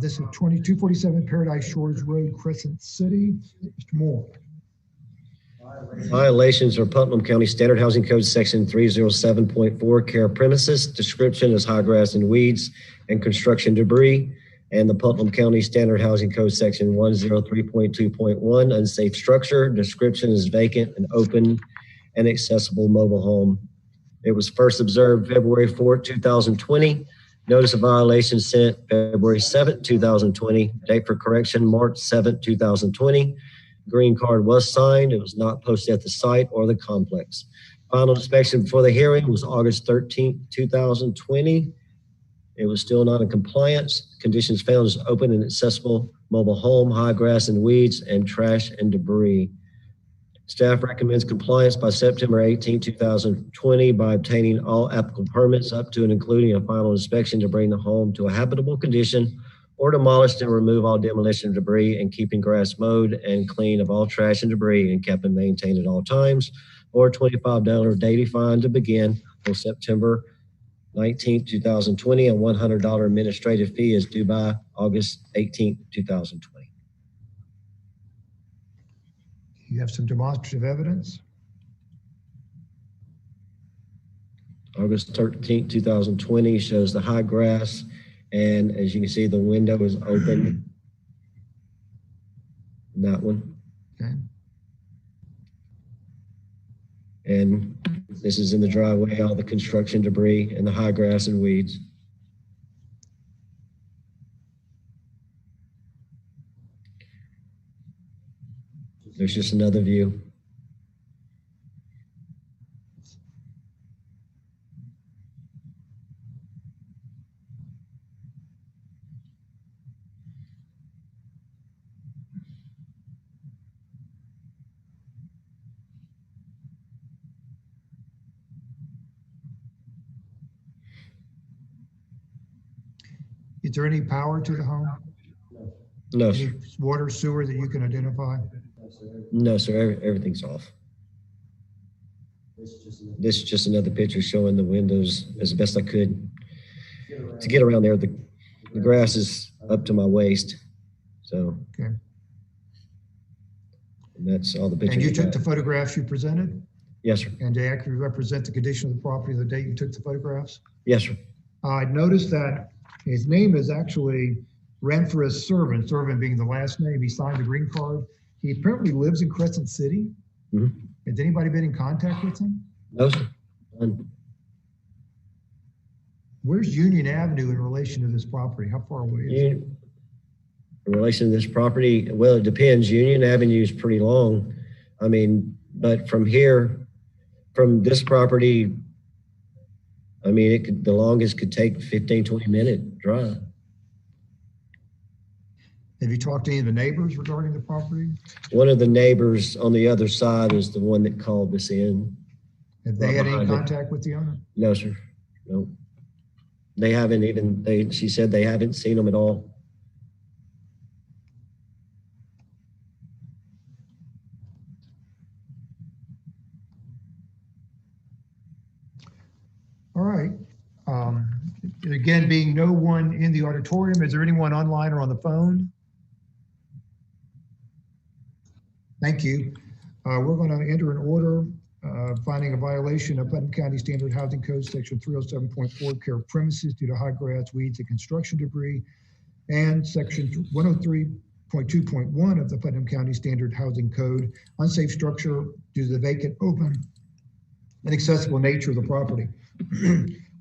This is 2247 Paradise Shores Road, Crescent City. Mr. Moore. Violations are Putnam County Standard Housing Code Section 307.4, care of premises. Description is high grass and weeds and construction debris. And the Putnam County Standard Housing Code Section 103.2.1, unsafe structure. Description is vacant and open and accessible mobile home. It was first observed February 4, 2020. Notice of violation sent February 7th, 2020. Date for correction, March 7th, 2020. Green card was signed. It was not posted at the site or the complex. Final inspection before the hearing was August 13th, 2020. It was still not in compliance. Conditions found as open and accessible mobile home, high grass and weeds, and trash and debris. Staff recommends compliance by September 18, 2020 by obtaining all applicable permits up to and including a final inspection to bring the home to a habitable condition or demolish and remove all demolition debris and keeping grass mowed and clean of all trash and debris and kept and maintained at all times, or $25 daily fine to begin on September 19, 2020. A $100 administrative fee is due by August 18, 2020. You have some demonstrative evidence? August 13, 2020 shows the high grass, and as you can see, the window is open. That one. Okay. And this is in the driveway, all the construction debris and the high grass and weeds. There's just another view. Is there any power to the home? No, Any sir. water, sewer that you can identify? No, sir. Everything's off. This is just another picture showing the windows as best I could to get around there. The grass is up to my waist. So, Okay. and that's all the pictures. And you I took got. the photographs you presented? Yes, sir. And they accurately represent the condition of the property the date you took the photographs? Yes, sir. I noticed that his name is actually ran for his servant being the last name. He signed the green card. He apparently lives in Crescent City. Mhm. Has anybody been in contact with him? No, sir. None. Where's Union Avenue in relation to this property? How far away is it? In relation to this property, well, it depends. Union Avenue is pretty long. I mean, but from here, from this property, I mean, the longest could take 15, 20-minute drive. Have you talked to any of the neighbors regarding the property? One of the neighbors on the other side is the one that called us in. Have they Right had any behind it. contact with the owner? No, sir. No. They haven't even, she said they haven't seen them at all. All right. Again, being no one in the auditorium, is there anyone online or on the phone? Thank you. We're going to enter an order finding a violation of Putnam County Standard Housing Code, Section 307.4, care of premises due to high grass, weeds, and construction debris, and Section 103.2.1 of the Putnam County Standard Housing Code, unsafe structure due to the vacant, open, inaccessible nature of the property.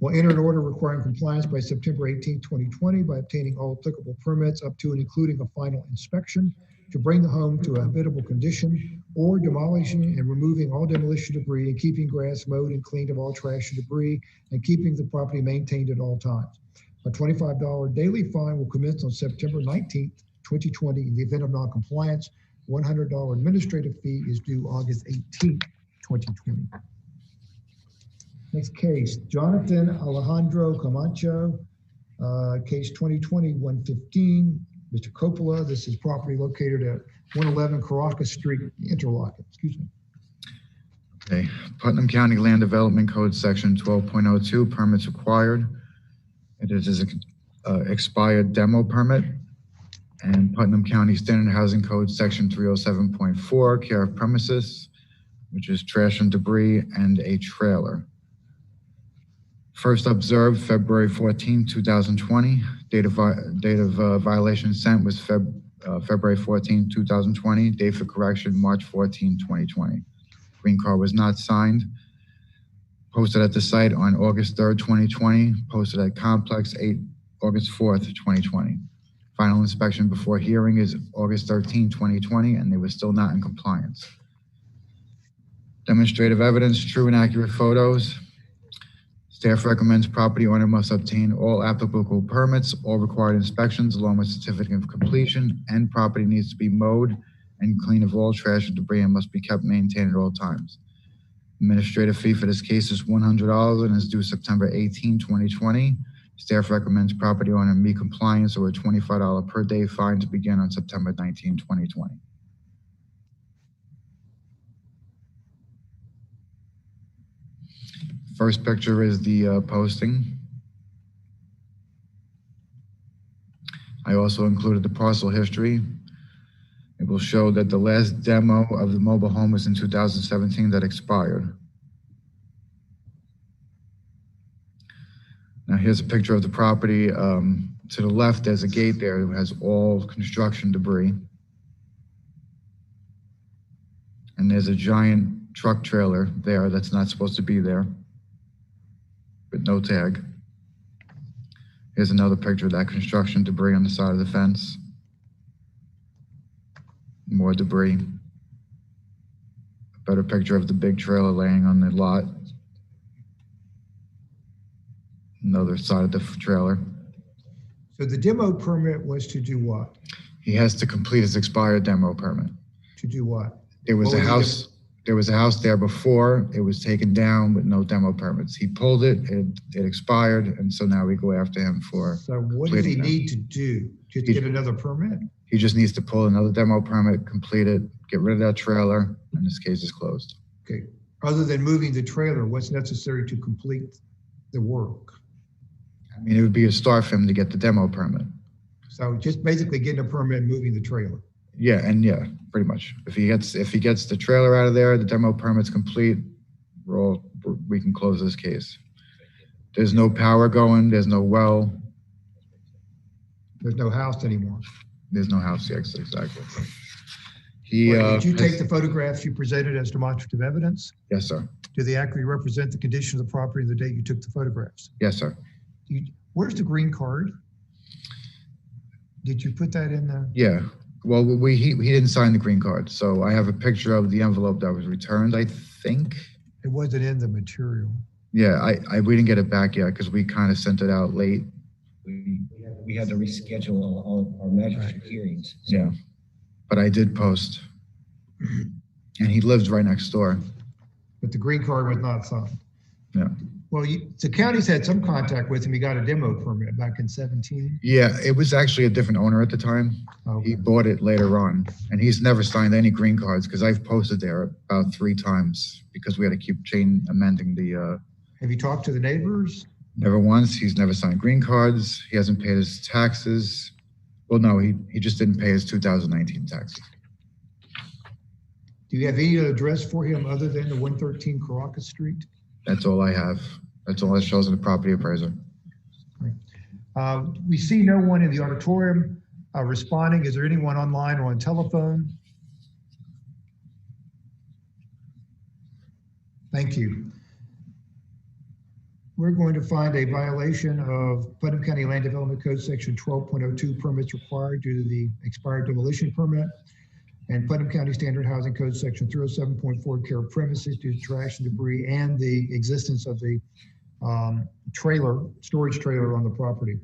We'll enter an order requiring compliance by September 18, 2020 by obtaining all applicable permits up to and including a final inspection to bring the home to a habitable condition, or demolishing and removing all demolition debris and keeping grass mowed and cleaned of all trash and debris and keeping the property maintained at all times. A $25 daily fine will commence on September 19th, 2020. In the event of non-compliance, $100 administrative fee is due August 18th, 2020. Next case, Jonathan Alejandro Camacho, case 2020-115. Mr. Coppola, this is property located at 111 Caracas Street, Interlochen. Excuse me. Okay, Putnam County Land Development Code, Section 12.02, permits required. It is an expired demo permit. And Putnam County Standard Housing Code, Section 307.4, care of premises, which is trash and debris, and a trailer. First observed February 14, 2020. Date of violation sent was February 14, 2020. Date for correction, March 14, 2020. Green card was not signed. Posted at the site on August 3rd, 2020. Posted at Complex August 4th, 2020. Final inspection before hearing is August 13, 2020, and they were still not in compliance. Demonstrative evidence, true and accurate photos. Staff recommends property owner must obtain all applicable permits, all required inspections, along with certificate of completion, and property needs to be mowed and clean of all trash and debris and must be kept maintained at all times. Administrative fee for this case is $100 and is due September 18, 2020. Staff recommends property owner meet compliance or a $25 per day fine to begin on September 19, 2020. First picture is the posting. I also included the parcel history. It will show that the last demo of the mobile home was in 2017 that expired. Now here's a picture of the property. To the left, there's a gate there that has all construction debris. And there's a giant truck trailer there that's not supposed to be there, with no tag. Here's another picture of that construction debris on the side of the fence. More debris. A better picture of the big trailer laying on the lot. Another side of the trailer. So the demo permit was to do what? He has to complete his expired demo permit. To do what? There was What a was house. There was a house there before. It was taken down with no demo permits. He pulled it. It expired, and so now we go after him for. So what does he completing that. need to do? Just get another permit? He just needs to pull another demo permit, complete it, get rid of that trailer, and this case is closed. Okay. Other than moving the trailer, what's necessary to complete the work? I mean, it would be a start for him to get the demo permit. So just basically getting a permit and moving the trailer. Yeah, pretty much. If he gets the trailer out of there, the demo permit's complete, we can close this case. There's no power going, there's no well. There's no house anymore. There's no house, yes, exactly. Did you take the photographs you presented as demonstrative evidence? Yes, sir. Do they accurately represent the condition of the property the date you took the photographs? Yes, sir. Where's the green card? Did you put that in there? Yeah. Well, he didn't sign the green card, so I have a picture of the envelope that was returned, I think. It wasn't in the material. Yeah, we didn't get it back yet because we kind of sent it out late. We had to reschedule all our magistrate hearings. So. Yeah, but I did post. And he lives right next door. But the green card was not signed. Yeah. Well, the county's had some contact with him. He got a demo permit back in 17. Yeah, it was actually a different owner at the time. Okay. He bought it later on, and he's never signed any green cards because I've posted there about 3 times because we had to keep amending the. Have you talked to the neighbors? Never once. He's never signed green cards. He hasn't paid his taxes. Well, no, he just didn't pay his 2019 taxes. Do you have any address for him other than the 113 Caracas Street? That's all I have. That's all that shows in the property appraiser. We see no one in the auditorium responding. Is there anyone online or on telephone? Thank you. We're going to find a violation of Putnam County Land Development Code Section 12.02, permits required due to the expired demolition permit, and Putnam County Standard Housing Code Section 307.4, care of premises due to trash and debris and the existence of the storage trailer on the property.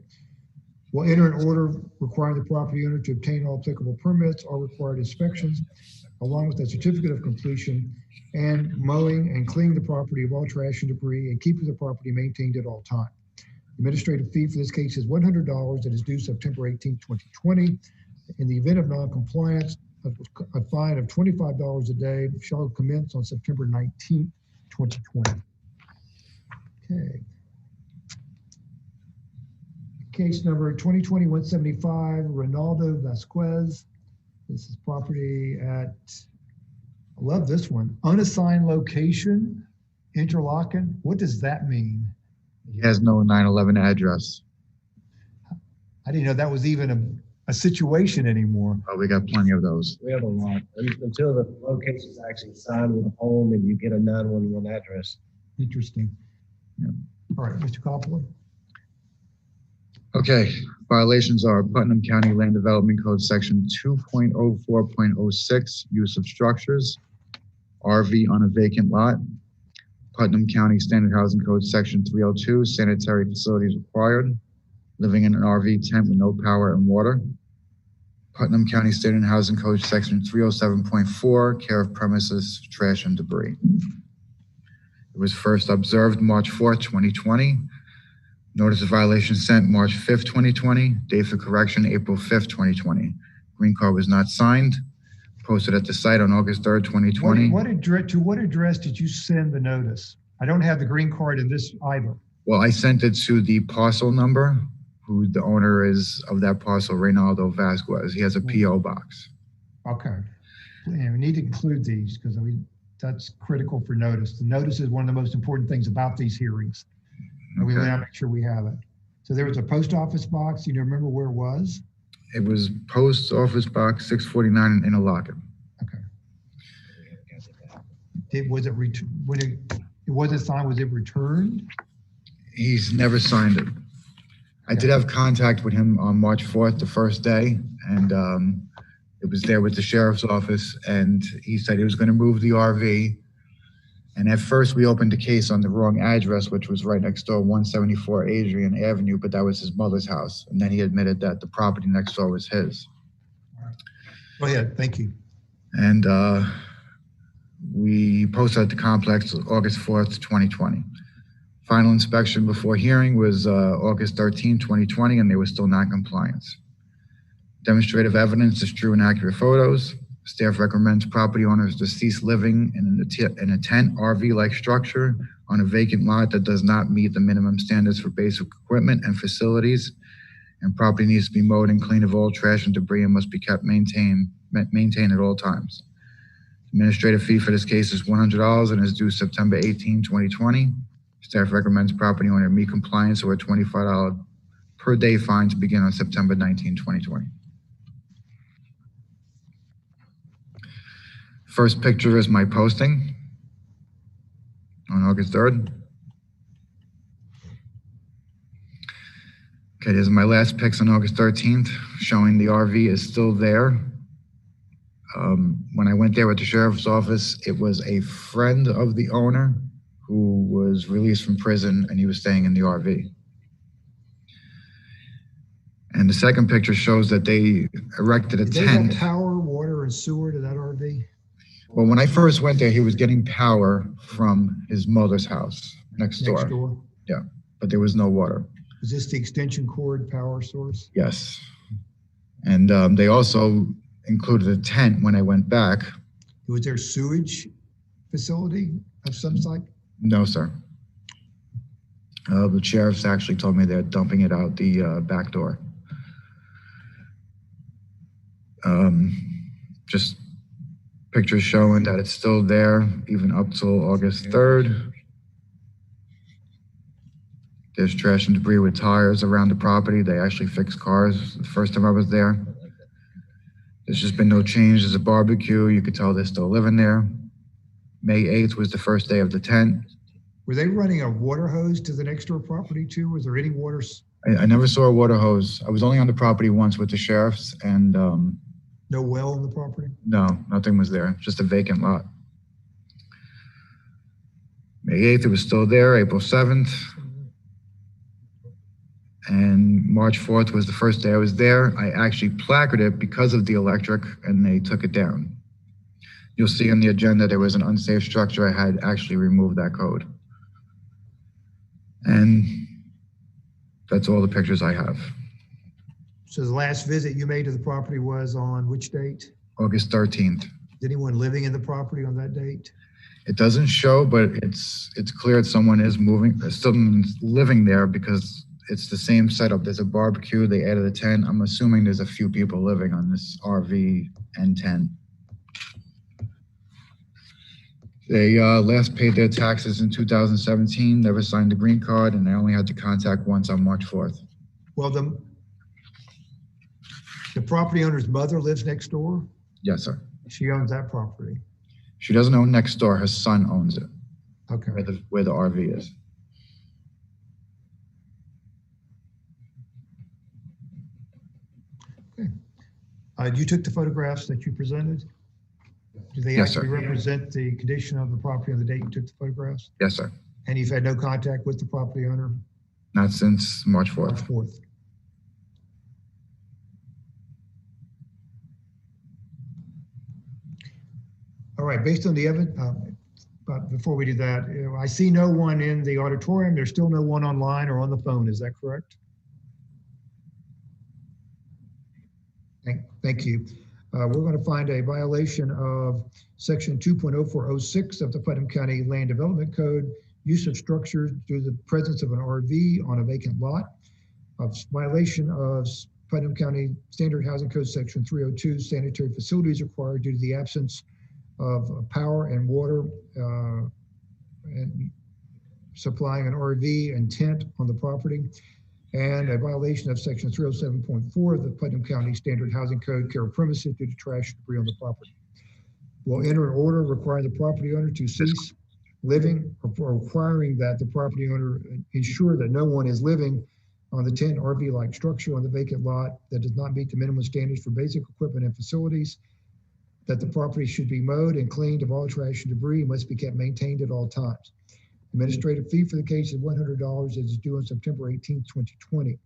We'll enter an order requiring the property owner to obtain all applicable permits, all required inspections, along with a certificate of completion, and mowing and cleaning the property of all trash and debris and keeping the property maintained at all times. Administrative fee for this case is $100 and is due September 18, 2020. In the event of non-compliance, a fine of $25 a day shall commence on September 19, 2020. Okay. Case number 2020-175, Ronaldo Vasquez. This is property at, I love this one, unassigned location, Interlochen. What does that mean? He has no 911 address. I didn't know that was even a situation anymore. Oh, we got plenty of those. We have a lot until the location is actually signed with a home and you get a 911 address. Interesting. Yeah. All right, Mr. Copley. Okay, violations are Putnam County Land Development Code Section 2.04.06, use of structures, RV on a vacant lot. Putnam County Standard Housing Code Section 302, sanitary facilities required, living in an RV tent with no power and water. Putnam County Standard Housing Code Section 307.4, care of premises, trash and debris. It was first observed March 4th, 2020. Notice of violation sent March 5th, 2020. Date for correction, April 5th, 2020. Green card was not signed. Posted at the site on August 3rd, 2020. To what address did you send the notice? I don't have the green card in this either. Well, I sent it to the parcel number, who the owner is of that parcel, Reynaldo Vasquez. He has a PO box. Okay. Yeah, we need to include these because that's critical for notice. The notice is one of the most important things about these hearings. And we want to make sure we have it. So there was a post office box. You remember where it was? It was post office box 649 in Interlochen. Okay. Was it when it wasn't signed? Was it returned? He's never signed it. I did have contact with him on March 4th, the first day, and it was there with the sheriff's office, and he said he was going to move the RV. And at first, we opened the case on the wrong address, which was right next door, 174 Adrian Avenue, but that was his mother's house. And then he admitted that the property next door was his. Go ahead. Thank you. And we posted at the complex August 4th, 2020. Final inspection before hearing was August 13, 2020, and they were still non-compliance. Demonstrative evidence is true and accurate photos. Staff recommends property owners to cease living in a tent RV-like structure on a vacant lot that does not meet the minimum standards for basic equipment and facilities. And property needs to be mowed and cleaned of all trash and debris and must be kept maintained at all times. Administrative fee for this case is $100 and is due September 18, 2020. Staff recommends property owner meet compliance or a $25 per day fine to begin on September 19, 2020. First picture is my posting on August 3rd. Okay, these are my last pics on August 13th, showing the RV is still there. When I went there with the sheriff's office, it was a friend of the owner who was released from prison, and he was staying in the RV. And the second picture shows that they erected a Did tent. they have power, water, and sewer to that RV? Well, when I first went there, he was getting power from his mother's house next door. Next door? Yeah, but there was no water. Is this the extension cord power source? Yes. And they also included a tent when I went back. Was there sewage facility of some sort? No, sir. The sheriffs actually told me they're dumping it out the back door. Just pictures showing that it's still there, even up till August 3rd. There's trash and debris with tires around the property. They actually fixed cars the first time I was there. There's just been no change. There's a barbecue. You could tell they're still living there. May 8th was the first day of the tent. Were they running a water hose to the next door property too? Was there any water? I never saw a water hose. I was only on the property once with the sheriffs, and no well in the property? no, nothing was there. Just a vacant lot. May 8th, it was still there. April 7th. And March 4th was the first day I was there. I actually placarded it because of the electric, and they took it down. You'll see on the agenda there was an unsafe structure. I had actually removed that code. And that's all the pictures I have. So the last visit you made to the property was on which date? August 13th. Is anyone living in the property on that date? It doesn't show, but it's clear that someone is someone's living there because it's the same setup. There's a barbecue, they added a tent. I'm assuming there's a few people living on this RV and tent. They last paid their taxes in 2017, never signed the green card, and I only had to contact once on March 4th. Well, the property owner's mother lives next door? Yes, sir. She owns that property. She doesn't own next door, her son owns it. Okay. where the RV is. You took the photographs that you presented? Do they Yes, sir. actually represent the condition of the property on the date you took the photographs? Yes, sir. And you've had no contact with the property owner? Not since March 4th. March 4th. All right, based on the evidence, but before we do that, I see no one in the auditorium. There's still no one online or on the phone. Is that correct? Thank you. We're going to find a violation of section 2.0406 of the Putnam County Land Development Code, use of structures due to the presence of an RV on a vacant lot, of violation of Putnam County Standard Housing Code section 302, sanitary facilities required due to the absence of power and water and supplying an RV and tent on the property, and a violation of section 307.4 of the Putnam County Standard Housing Code, care of premises due to trash and debris on the property. We'll enter an order requiring the property owner to cease living, or requiring that the property owner ensure that no one is living on the tent RV-like structure on the vacant lot that does not meet the minimum standards for basic equipment and facilities, that the property should be mowed and cleaned of all trash and debris and must be kept maintained at all times. Administrative fee for the case is $100 as is due on September 18th, 2020.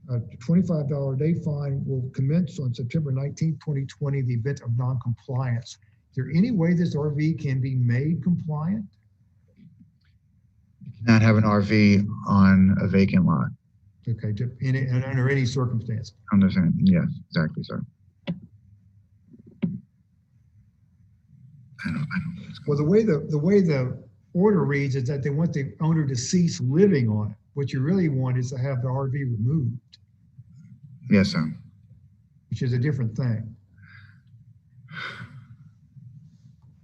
A $25 day fine will commence on September 19th, 2020, the event of non-compliance. Is there any way this RV can be made compliant? You cannot have an RV on a vacant lot. Okay, under any circumstance. Understand? Yes, exactly, sir. I don't know. Well, the way the order reads is that they want the owner to cease living on it. What you really want is to have the RV removed. Yes, sir. Which is a different thing.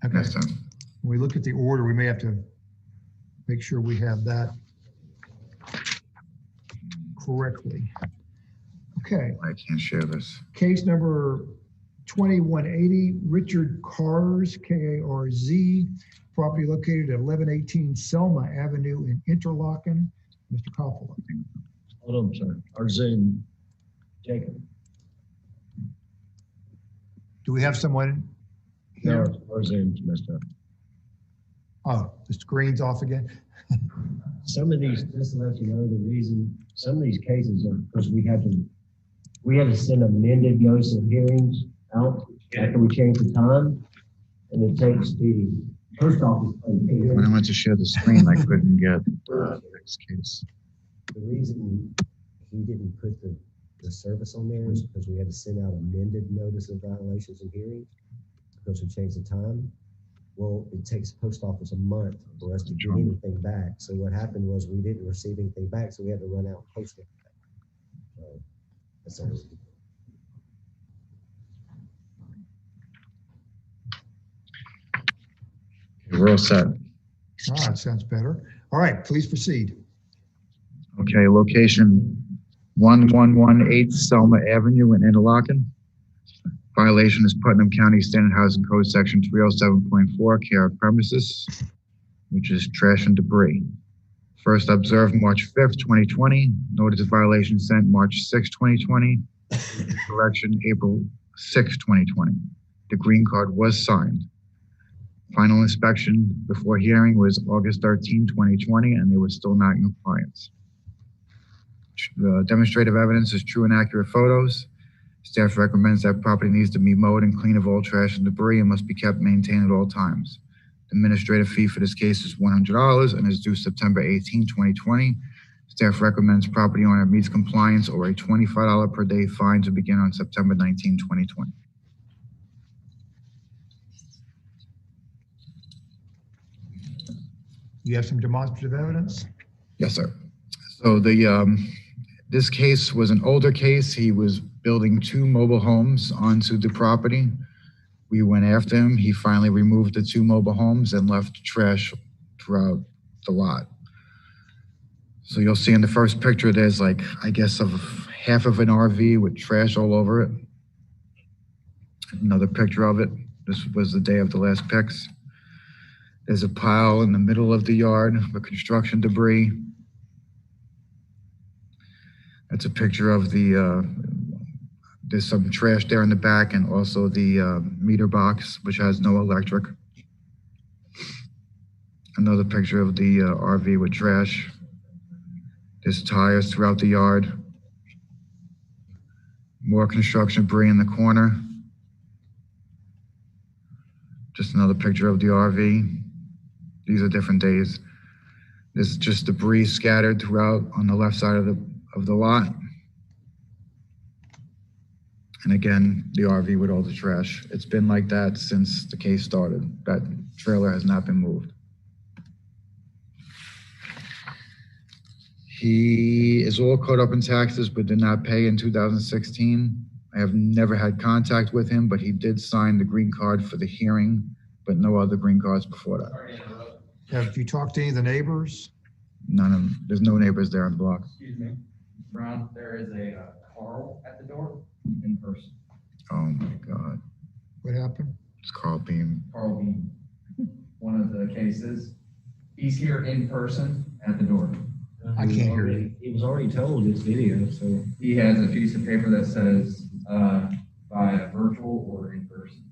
Okay. Yes, sir. When we look at the order, we may have to make sure we have that correctly. Okay. I can't share this. Case number 2180, Richard Karz, K-A-R-Z, property located at 1118 Selma Avenue in Interlaken. Mr. Koppel. Hold on, sir. Our Zoom. Jacob. Do we have someone here? No, our Zoom's messed up. Oh, the screen's off again. Some of these, just to let you know, the reason some of these cases are because we had to send amended notice of hearings out after we changed the time, and it takes the post office. When I went to share the screen, I couldn't get this case. The reason he didn't put the service on there is because we had to send out amended notice of violations and hearings because we changed the time. Well, it takes post office a month for us to get anything back. So what happened was we didn't receive anything back, so we had to run out and post it. So that's all. We're all set. That sounds better. All right, please proceed. Okay, location 1118 Selma Avenue in Interlaken. Violation is Putnam County Standard Housing Code Section 307.4, care of premises, which is trash and debris. First observed March 5th, 2020. Notice of violation sent March 6th, 2020. Correction April 6th, 2020. The green card was signed. Final inspection before hearing was August 13, 2020, and they were still not in compliance. The demonstrative evidence is true and accurate photos. Staff recommends that property needs to be mowed and cleaned of all trash and debris and must be kept maintained at all times. The administrative fee for this case is $100 and is due September 18, 2020. Staff recommends property owner meets compliance or a $25 per day fine to begin on September 19, 2020. You have some demonstrative evidence? Yes, sir. So this case was an older case. He was building 2 mobile homes onto the property. We went after him. He finally removed the 2 mobile homes and left trash throughout the lot. So you'll see in the first picture, there's like, I guess, of half of an RV with trash all over it. Another picture of it. This was the day of the last pics. There's a pile in the middle of the yard for construction debris. That's a picture of there's some trash there in the back and also the meter box, which has no electric. Another picture of the RV with trash. There's tires throughout the yard. More construction debris in the corner. Just another picture of the RV. These are different days. There's just debris scattered throughout on the left side of the lot. And again, the RV with all the trash. It's been like that since the case started. That trailer has not been moved. He is all caught up in taxes, but did not pay in 2016. I have never had contact with him, but he did sign the green card for the hearing, but no other green cards before that. Have you talked to any of the neighbors? None of them. There's no neighbors there on the block. Excuse me, Brown, there is a Carl at the door in person. Oh my God. What happened? It's Carl Beam. Carl Bean, one of the cases. He's here in person at the door. I can't hear you. He was already told it's video, so. He has a piece of paper that says via virtual or in person.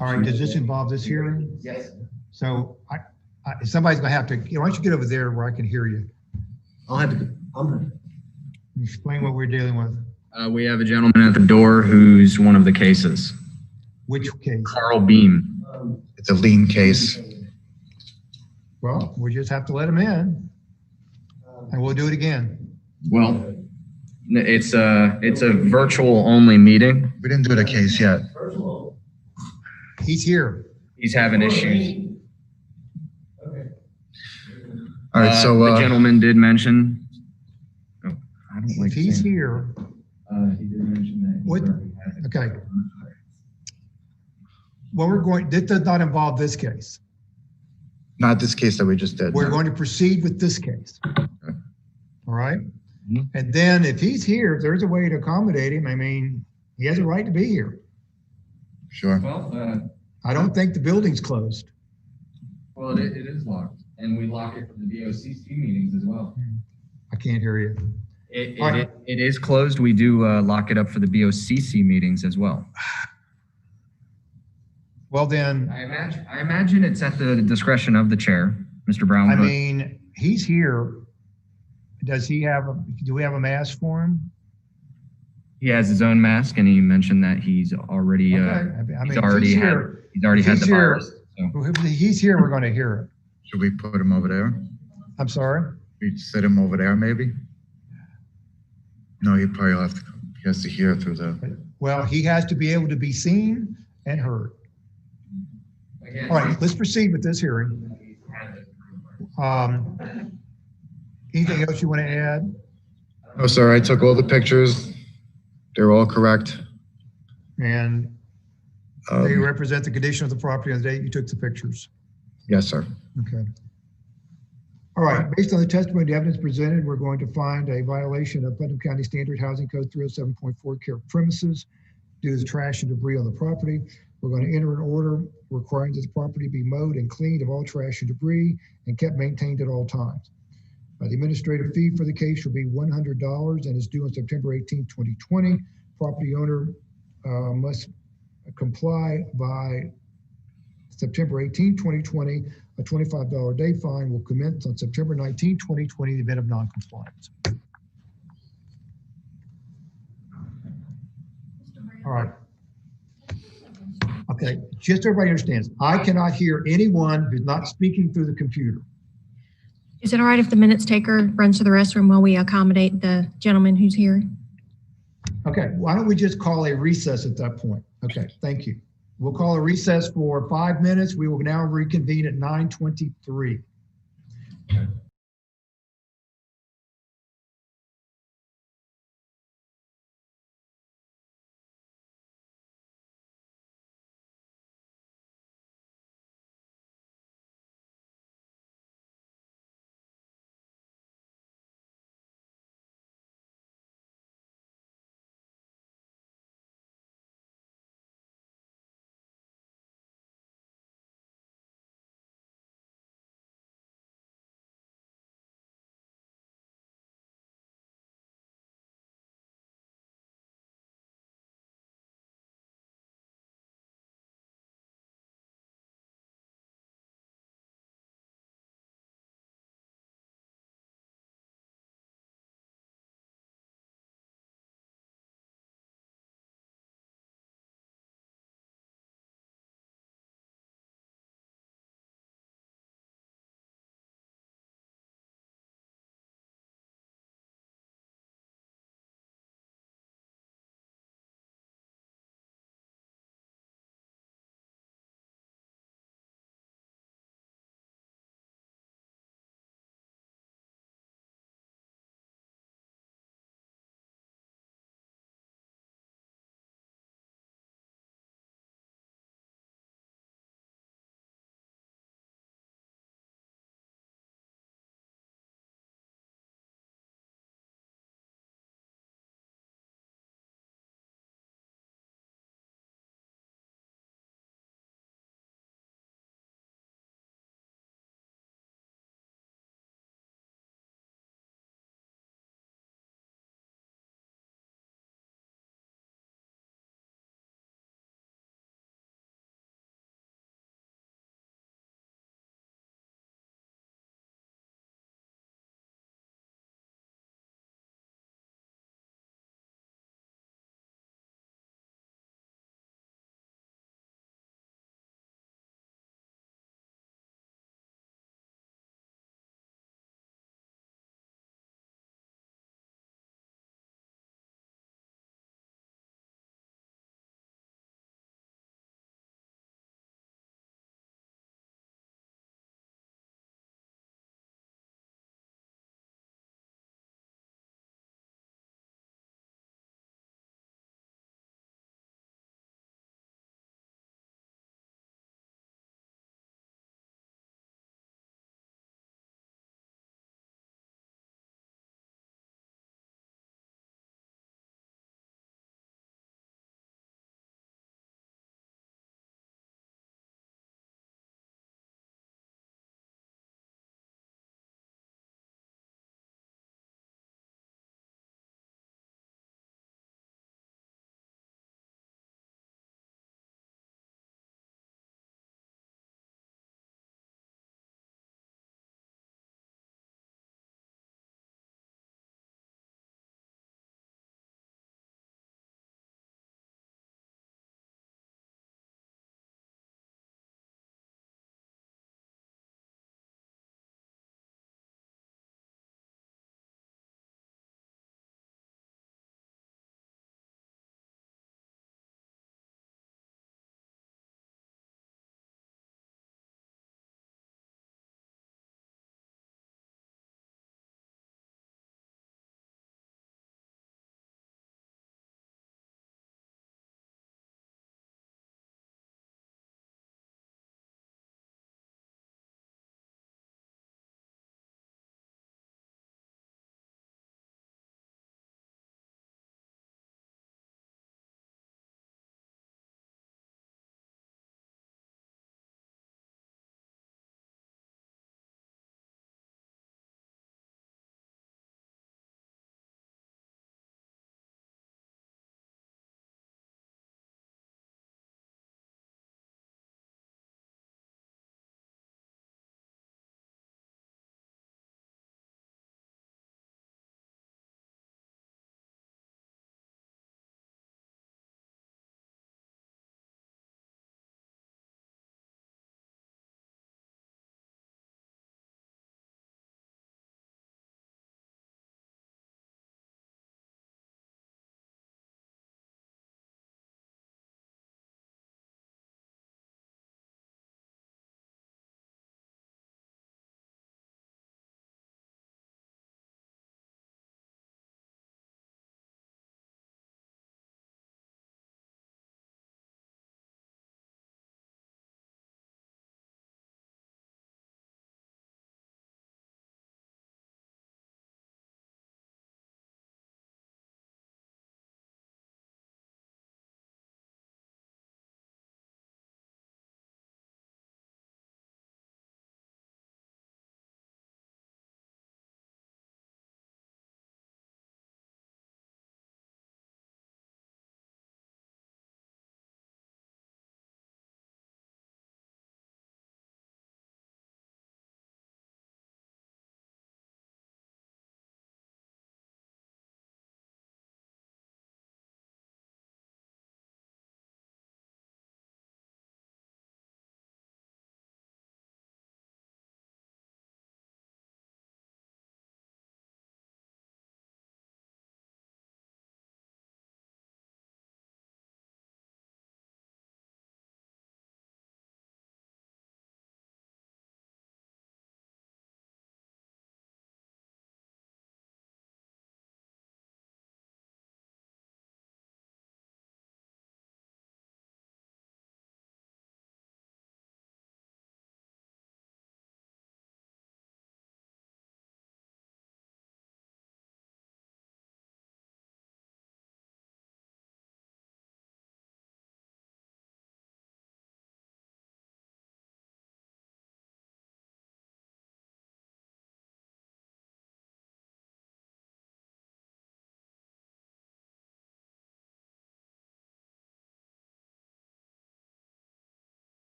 All right, does this involve this hearing? Yes. So somebody's gonna have to, why don't you get over there where I can hear you? I'll have to, Explain what we're dealing with. We have a gentleman at the door who's one of the cases. Which case? Carl Beam. It's a lien case. Well, we just have to let him in and we'll do it again. Well, it's a virtual only meeting. We didn't do the case yet. He's here. He's having issues. All right, so the gentleman did mention. Oh, I don't like If he's saying- here, He did mention that. What? Okay. well, this does not involve this case. not this case that we just did. We're no. going to proceed with this case. All right? Mhm. And then if he's here, if there's a way to accommodate him, I mean, he has a right to be here. Sure. Well, I don't think the building's closed. it is locked, and we lock it for the DOCC meetings as well. I can't hear you. All right. It is closed. We do lock it up for the BOCC meetings as well. Well, then, I imagine it's at the discretion of the chair, Mr. Brown. I but mean, he's here. Do we have a mask for him? he has his own mask, and he mentioned that he's already Okay. I mean, he's if already he's had here- he's already if had he's the here- virus. So. If he's here, we're going to hear it. Should we put him over there? I'm sorry? We sit him over there, maybe? No, he probably he has to hear through the, Well, he has to be able to be seen and heard. Again, All right, let's proceed with this hearing. Anything else you want to add? oh, sir, I took all the pictures. They're all correct. And they Um, represent the condition of the property on the date you took the pictures. Yes, sir. Okay. All right, based on the testimony and the evidence presented, we're going to find a violation of Putnam County Standard Housing Code 307.4 care of premises due to the trash and debris on the property. We're going to enter an order requiring that the property be mowed and cleaned of all trash and debris and kept maintained at all times. The administrative fee for the case will be $100 and is due on September 18, 2020. Property owner must comply by September 18, 2020. A $25 day fine will commence on September 19, 2020, in the event of noncompliance. All right. Okay, just so everybody understands, I cannot hear anyone who's not speaking through the computer. Is it all right if the minutes taker runs to the restroom while we accommodate the gentleman who's here? Okay, why don't we just call a recess at that point? Okay, thank you. We'll call a recess for 5 minutes. We will now reconvene at 9:23.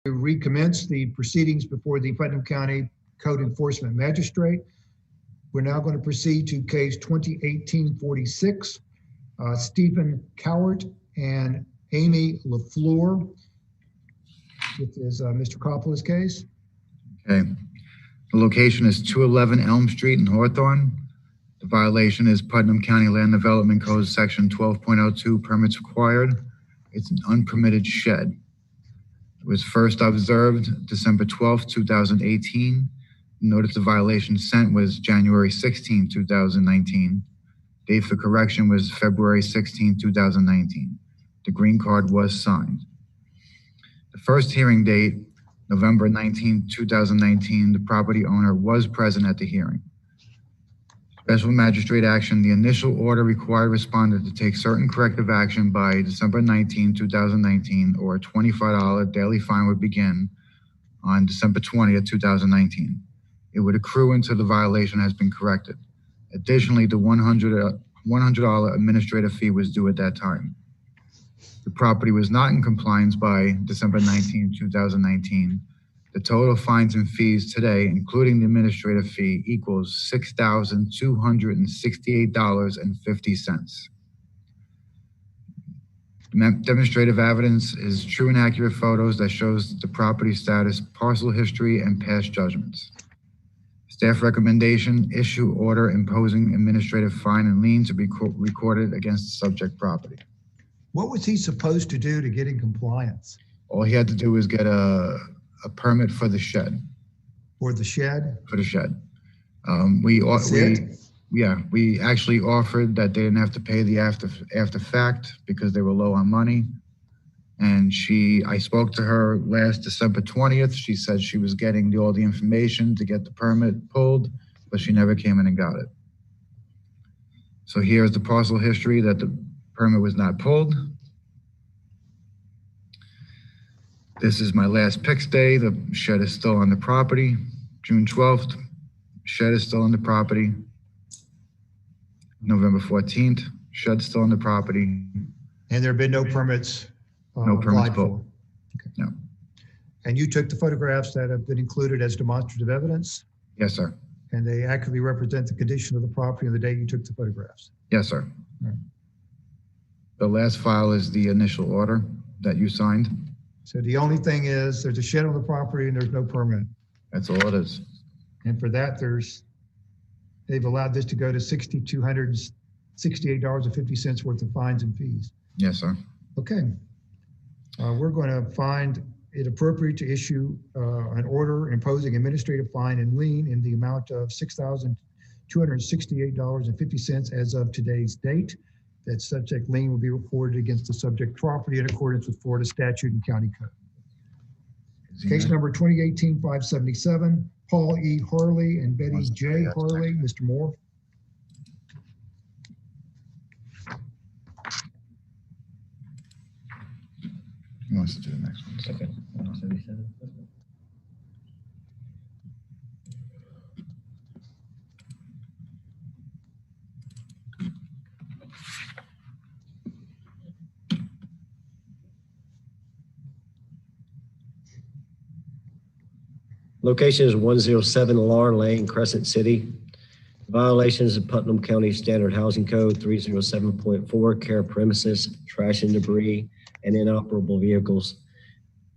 recommence the proceedings before the Putnam County Code Enforcement Magistrate. We're now going to proceed to case 2018-46, Stephen Cowart and Amy LaFleur. This is Mr. Coppola's case. Okay. The location is 211 Elm Street in Hawthorne. The violation is Putnam County Land Development Code Section 12.02, permits required. It's an unpermitted shed. It was first observed December 12th, 2018. Notice of violation sent was January 16, 2019. Date for correction was February 16, 2019. The green card was signed. The first hearing date, November 19, 2019, the property owner was present at the hearing. Special magistrate action, the initial order required respondent to take certain corrective action by December 19, 2019, or a $25 daily fine would begin on December 20th, 2019. It would accrue until the violation has been corrected. Additionally, the $100 administrative fee was due at that time. The property was not in compliance by December 19, 2019. The total fines and fees today, including the administrative fee, equals $6,268.50. Demonstrative evidence is true and accurate photos that shows the property status, parcel history, and past judgments. Staff recommendation, issue order imposing administrative fine and lien to be recorded against the subject property. What was he supposed to do to get in compliance? All he had to do was get a permit for the shed. For the shed? For the shed. We actually offered that they didn't have to pay the after fact because they were low on money. And I spoke to her last December 20th. She said she was getting all the information to get the permit pulled, but she never came in and got it. So here's the parcel history that the permit was not pulled. This is my last PIX day. The shed is still on the property. June 12th, shed is still on the property. November 14th, shed still on the property. And there have been no permits No permits applied pulled. for. Okay. No. And you took the photographs that have been included as demonstrative evidence, Yes, sir. and they accurately represent the condition of the property on the day you took the photographs. Yes, sir. Right. The last file is the initial order that you signed. So the only thing is there's a shed on the property and there's no permit. That's all it is. And for that, they've allowed this to go to $6,268.50 worth of fines and fees. Yes, sir. Okay. We're going to find it appropriate to issue an order imposing administrative fine and lien in the amount of $6,268.50 as of today's date. That subject lien will be recorded against the subject property in accordance with Florida statute and county code. Case number 2018-577, Paul E. Harley and Betty J. Harley. Mr. Moore. Who wants to do the next one? Okay. 177. Location is 107 Lar Lane, Crescent City. Violations of Putnam County Standard Housing Code 307.4, care premises, trash and debris, and inoperable vehicles.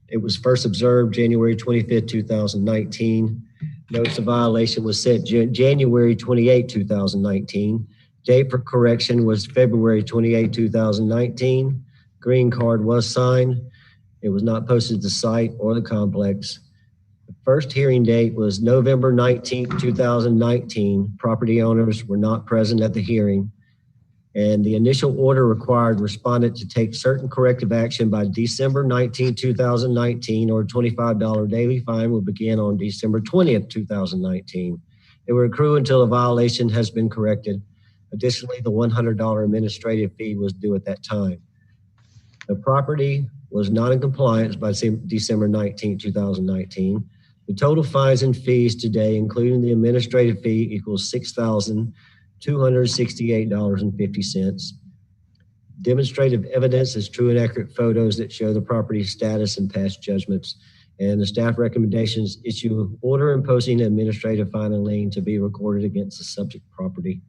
It was first observed January 25th, 2019. Notice of violation was sent January 28, 2019. Date for correction was February 28, 2019. Green card was signed. It was not posted to the site or the complex. The first hearing date was November 19, 2019. Property owners were not present at the hearing. And the initial order required respondent to take certain corrective action by December 19, 2019, or a $25 daily fine will begin on December 20th, 2019. It will accrue until a violation has been corrected. Additionally, the $100 administrative fee was due at that time. The property was not in compliance by December 19, 2019. The total fines and fees today, including the administrative fee, equals $6,268.50. Demonstrative evidence is true and accurate photos that show the property status and past judgments. And the staff recommendations issue order imposing administrative fine and lien to be recorded against the subject property.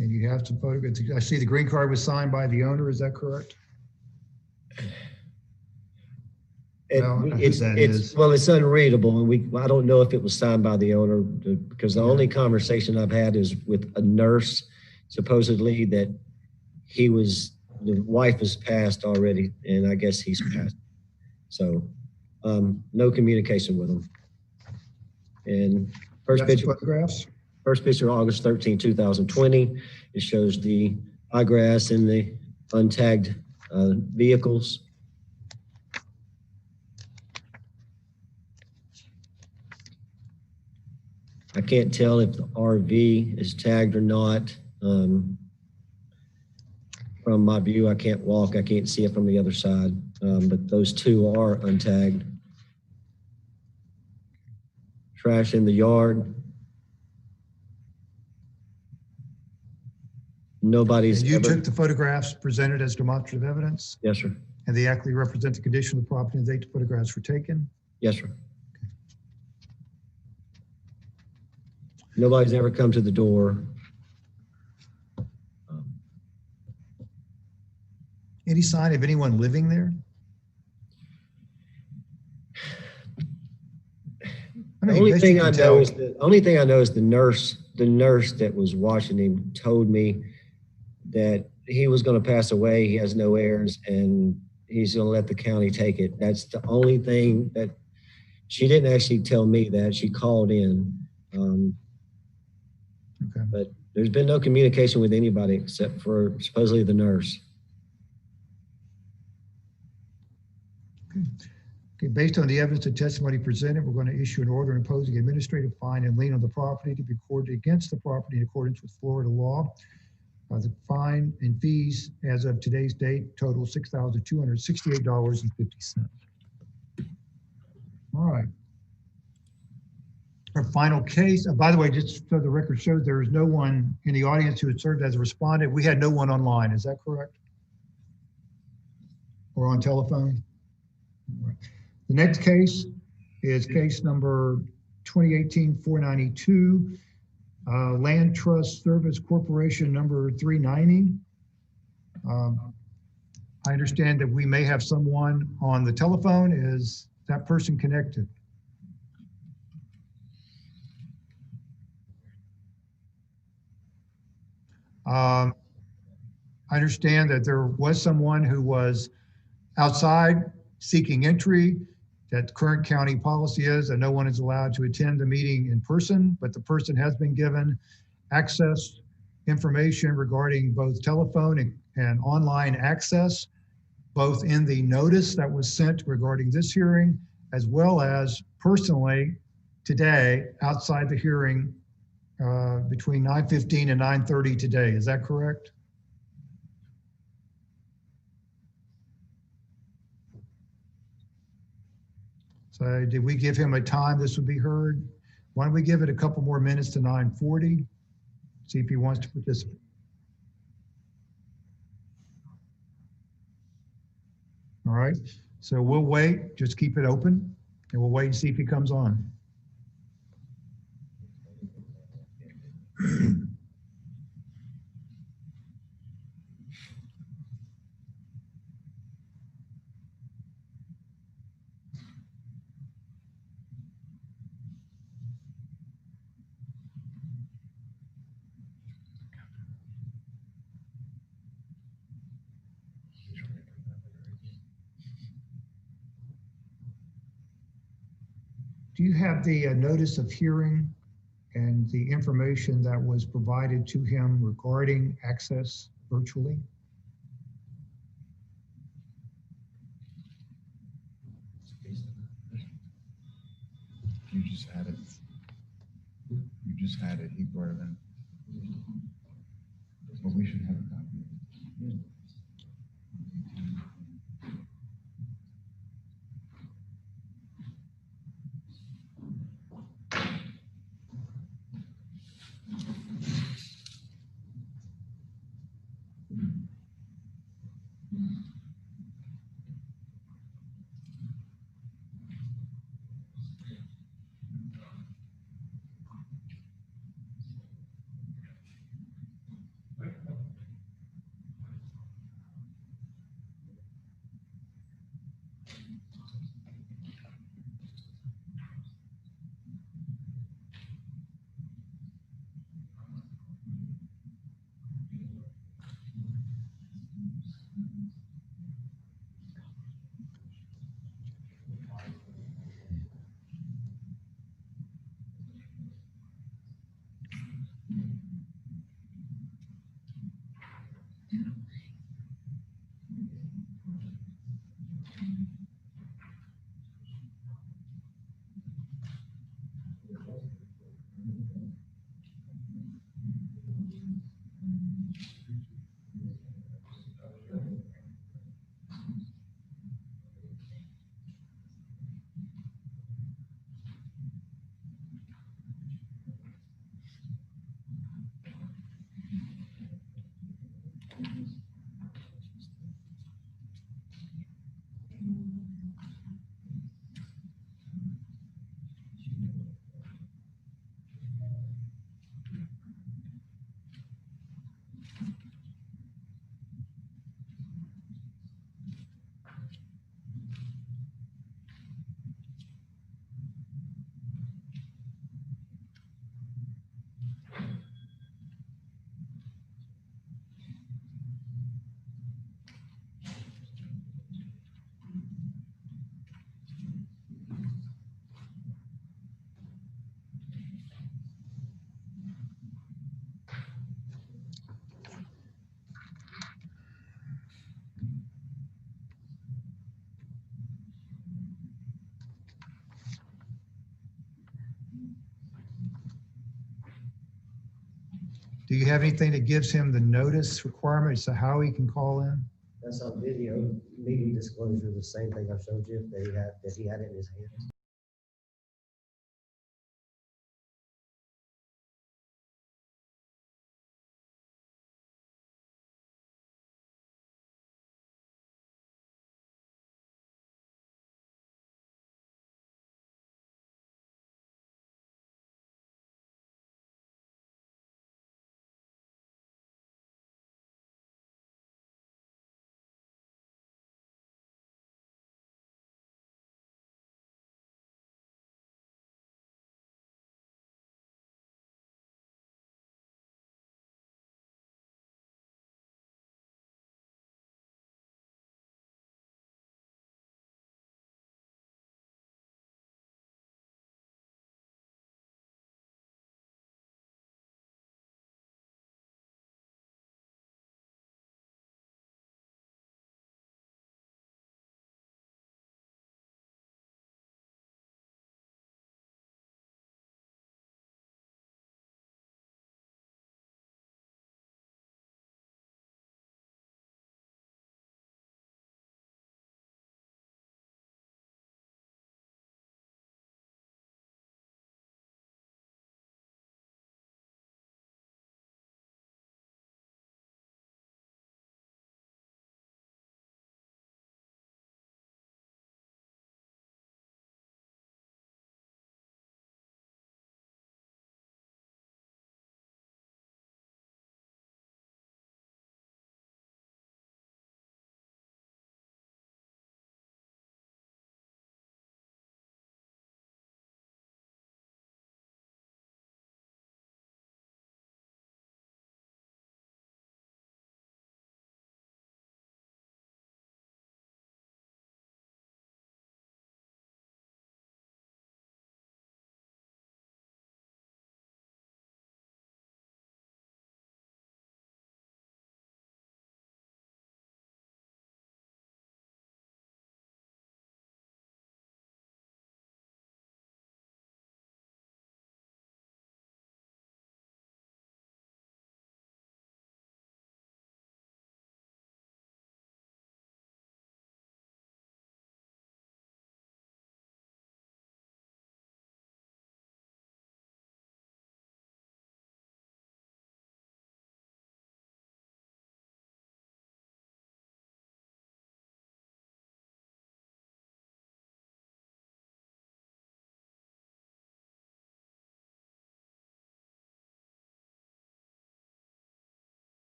And you have some photographs. I see the green card was signed by the owner. Is that correct? It's unreadable, and I don't know if it was signed by the owner, because the only conversation I've had is with a nurse, supposedly that the wife has passed already, and I guess he's passed. So, no communication with him. And first picture, August 13, 2020. It shows the eyegrass in the untagged vehicles. I can't tell if the RV is tagged or not. From my view, I can't walk. I can't see it from the other side. But those two are untagged. Trash in the yard. Nobody's and you took the photographs presented as demonstrative evidence? Yes, sir. And they accurately represent the condition of the property and the date the photographs were taken? Yes, sir. Nobody's ever come to the door. Any sign of anyone living there? The only thing I know is the nurse that was watching him told me that he was going to pass away. He has no heirs, and he's going to let the county take it. That's the only thing that she didn't actually tell me that. She called in. Okay. But there's been no communication with anybody except for supposedly the nurse. Okay, based on the evidence and testimony presented, we're going to issue an order imposing administrative fine and lien on the property to be recorded against the property in accordance with Florida law. The fine and fees as of today's date total $6,268.50. All right. Our final case, by the way, just so the record shows, there is no one in the audience who had served as a respondent. We had no one online, is that correct? Or on telephone? All right. The next case is case number 2018-492, Land Trust Service Corporation number 390. I understand that we may have someone on the telephone. Is that person connected? I understand that there was someone who was outside seeking entry, that current county policy is that no one is allowed to attend the meeting in person, but the person has been given access information regarding both telephone and online access, both in the notice that was sent regarding this hearing, as well as personally today outside the hearing between 9:15 and 9:30 today. Is that correct? So did we give him a time this would be heard? Why don't we give it a couple more minutes to 9:40? See if he wants to participate. All right, so we'll wait, just keep it open, and we'll wait and see if he comes on. Do you have the notice of hearing and the information that was provided to him regarding access virtually? You just had it. You just had it. He brought it in. But we should have a copy. Do you have anything that gives him the notice requirement as to how he can call in? That's on video, meeting disclosure, the same thing I showed you, that he had it in his hands.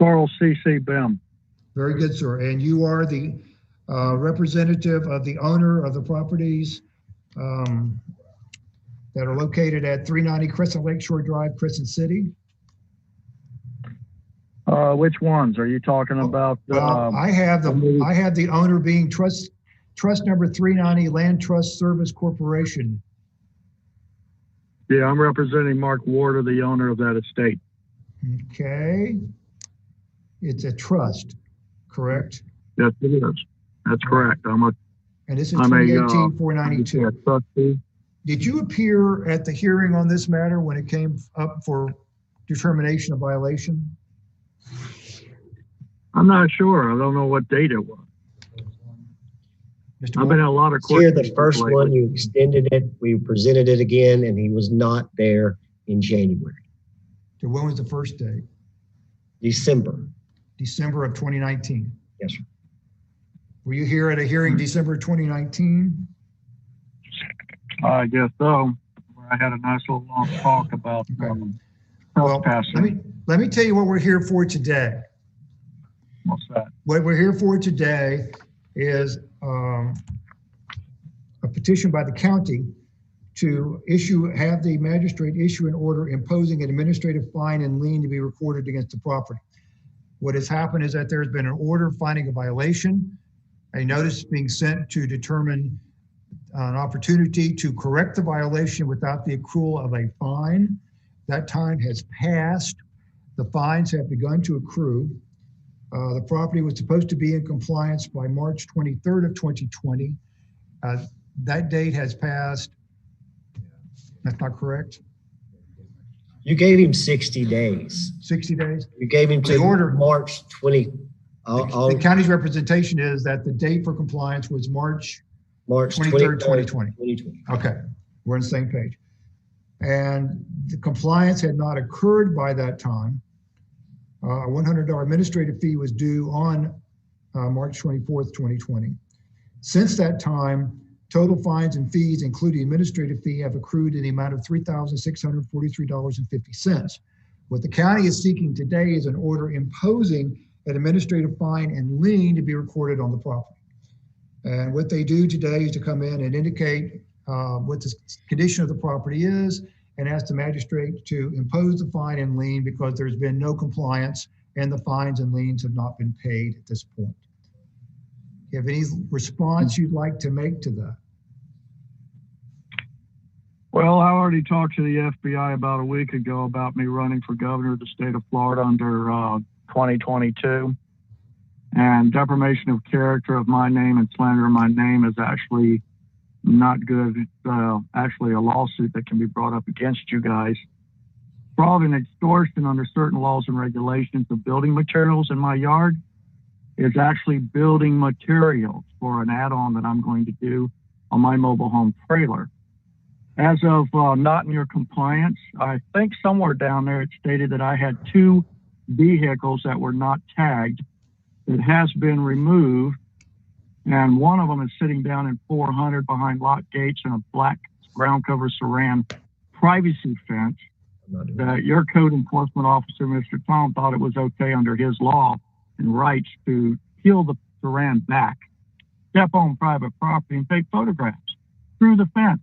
Carl C.C. Bim. Very good, sir. And you are the representative of the owner of the properties that are located at 390 Crescent Lakeshore Drive, Crescent City? Which ones are you talking about? I have the owner being trust number 390 Land Trust Service Corporation. Yeah, I'm representing Mark Warder, the owner of that estate. Okay. It's a trust, correct? Yes, it is. That's correct. And this is 2018-492. Trustee. Did you appear at the hearing on this matter when it came up for determination of violation? I'm not sure. I don't know what date it was. Mr. I've been in a lot of court Here, the cases first lately. one, you extended it, we presented it again, and he was not there in January, So when was the first day? December. December of 2019. Yes, sir. Were you here at a hearing December 2019? I guess so. I had a nice little long talk about Well, trespassing. let me tell you what we're here for today. What's that? What we're here for today is a petition by the county to have the magistrate issue an order imposing an administrative fine and lien to be recorded against the property. What has happened is that there's been an order finding a violation, a notice being sent to determine an opportunity to correct the violation without the accrual of a fine. That time has passed. The fines have begun to accrue. The property was supposed to be in compliance by March 23rd of 2020. That date has passed. That's not correct? You gave him 60 days. 60 days? You gave him The to order- March 20. The county's representation is that the date for compliance was March March 23rd, 2020. 2020. Okay, we're on the same page. And the compliance had not occurred by that time. A $100 administrative fee was due on March 24th, 2020. Since that time, total fines and fees, including administrative fee, have accrued in the amount of $3,643.50. What the county is seeking today is an order imposing an administrative fine and lien to be recorded on the property. And what they do today is to come in and indicate what the condition of the property is and ask the magistrate to impose the fine and lien because there's been no compliance and the fines and liens have not been paid at this point. You have any response you'd like to make to that? Well, I already talked to the FBI about a week ago about me running for governor of the state of Florida under 2022. And defamation of character of my name and slander of my name is actually not good. It's actually a lawsuit that can be brought up against you guys. Fraud and extortion under certain laws and regulations of building materials in my yard is actually building materials for an add-on that I'm going to do on my mobile home trailer. As of not in your compliance, I think somewhere down there it stated that I had 2 vehicles that were not tagged. It has been removed, and one of them is sitting down in 400 behind locked gates and a black ground cover saran privacy fence that your code enforcement officer, Mr. Tom, thought it was okay under his law and rights to peel the saran back, step on private property, and take photographs through the fence,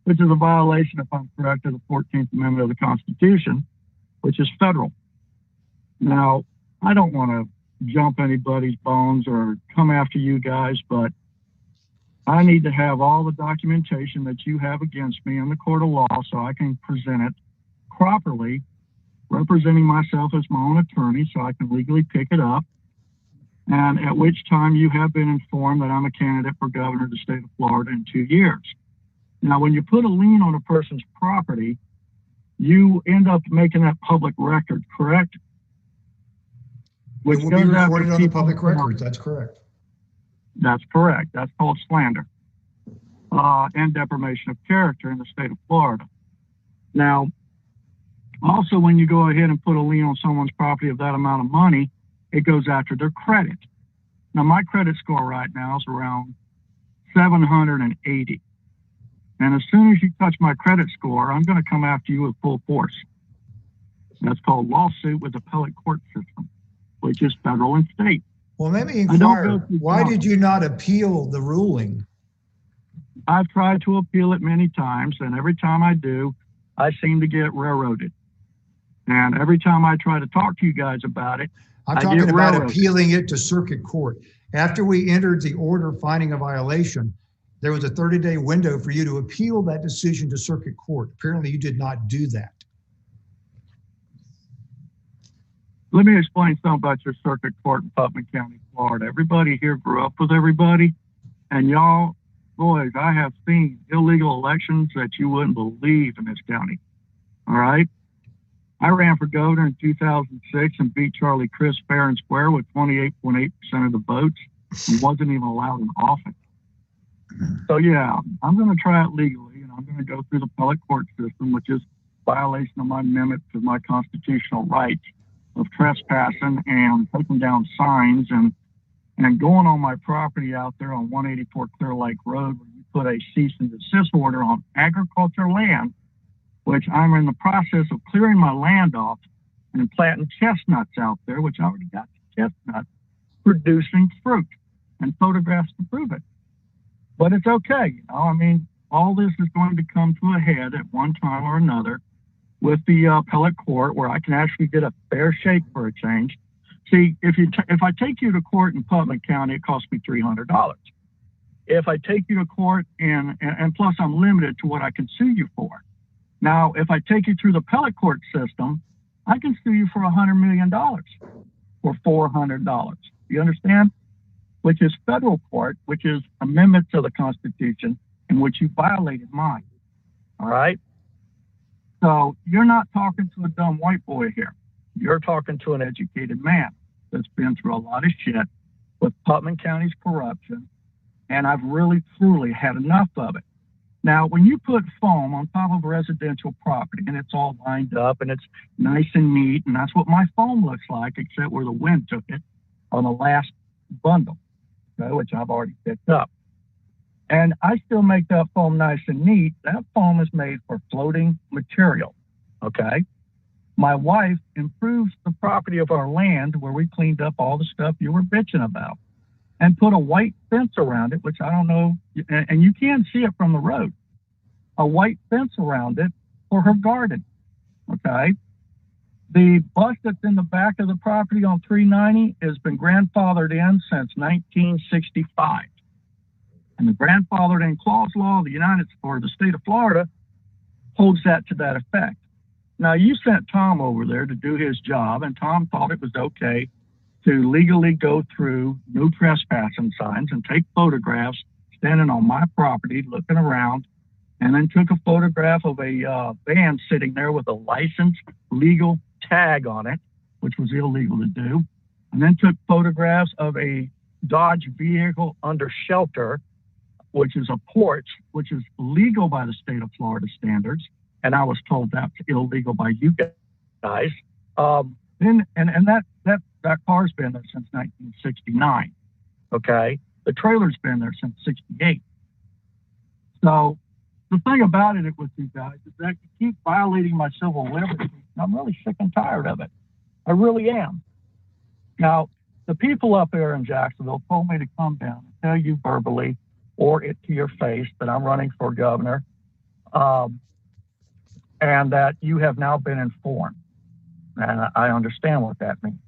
which is a violation, if I'm correct, of the 14th Amendment of the Constitution, which is federal. Now, I don't want to jump anybody's bones or come after you guys, but I need to have all the documentation that you have against me in the court of law so I can present it properly, representing myself as my own attorney so I can legally pick it up, and at which time you have been informed that I'm a candidate for governor of the state of Florida in 2 years. Now, when you put a lien on a person's property, you end up making that public record, correct? It will be recorded on the public records. That's correct. That's correct. That's called slander and defamation of character in the state of Florida. Now, also, when you go ahead and put a lien on someone's property of that amount of money, it goes after their credit. Now, my credit score right now is around 780. And as soon as you touch my credit score, I'm going to come after you with full force. That's called lawsuit with appellate court system. which is federal and state. Well, let me I don't inquire, go through why county. did you not appeal the ruling? I've tried to appeal it many times, and every time I do, I seem to get railroaded. And every time I try to talk to you guys about it, I'm I talking get about railroaded. appealing it to circuit court. After we entered the order finding a violation, there was a 30-day window for you to appeal that decision to circuit court. Apparently you did not do that. Let me explain something about your circuit court in Putnam County, Florida. Everybody here grew up with everybody, and y'all, boys, I have seen illegal elections that you wouldn't believe in this county. All right? I ran for governor in 2006 and beat Charlie Crist fair and square with 28.8% of the votes and wasn't even allowed in office. So yeah, I'm going to try it legally, and I'm going to go through the appellate court system, which is violation of my amendment to my constitutional rights of trespassing and taking down signs and going on my property out there on 184 Clear Lake Road, where you put a cease and desist order on agricultural land, which I'm in the process of clearing my land off and planting chestnuts out there, which I already got chestnuts producing fruit and photographs to prove it. But it's okay, you know. I mean, all this is going to come to a head at one time or another with the appellate court, where I can actually get a fair shake for a change. See, if I take you to court in Putnam County, it costs me $300. If I take you to court and plus I'm limited to what I can sue you for. Now, if I take you through the appellate court system, I can sue you for $100 million or $400. You understand? Which is federal court, which is amendment to the Constitution in which you violated mine. All right? So you're not talking to a dumb white boy here. You're talking to an educated man that's been through a lot of shit with Putnam County's corruption, and I've really, truly had enough of it. Now, when you put foam on top of a residential property and it's all lined up and it's nice and neat, and that's what my foam looks like, except where the wind took it on the last bundle, okay, which I've already picked up. And I still make that foam nice and neat. That foam is made for floating material, okay? My wife improves the property of our land where we cleaned up all the stuff you were bitching about and put a white fence around it, which I don't know, and you can see it from the road, a white fence around it for her garden, okay? The bus that's in the back of the property on 390 has been grandfathered in since 1965. And the grandfathered in clause law of the state of Florida holds that to that effect. Now, you sent Tom over there to do his job, and Tom thought it was okay to legally go through no trespassing signs and take photographs standing on my property, looking around, and then took a photograph of a van sitting there with a licensed legal tag on it, which was illegal to do, and then took photographs of a Dodge vehicle under shelter, which is a porch, which is legal by the state of Florida standards, and I was told that's illegal by you guys. That car's been there since 1969. Okay, the trailer's been there since '68. So the thing about it with you guys is that you keep violating my civil liberties. I'm really sick and tired of it. I really am. Now, the people up there in Jacksonville told me to come down and tell you verbally or it to your face that I'm running for governor, and that you have now been informed. And I understand what that means.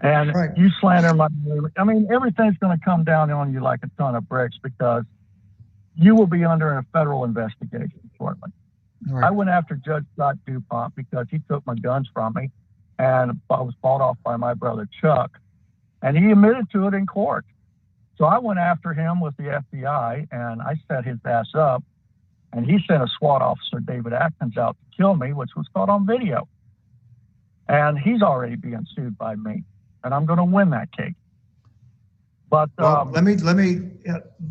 And Right. you slander my name. I mean, everything's going to come down on you like a ton of bricks because you will be under a federal investigation shortly. All right. I went after Judge Scott DuPont because he took my guns from me, and I was bought off by my brother Chuck, and he admitted to it in court. So I went after him with the FBI, and I set his ass up, and he sent a SWAT officer, David Atkins, out to kill me, which was caught on video. And he's already being sued by me, and I'm going to win that case. But Well,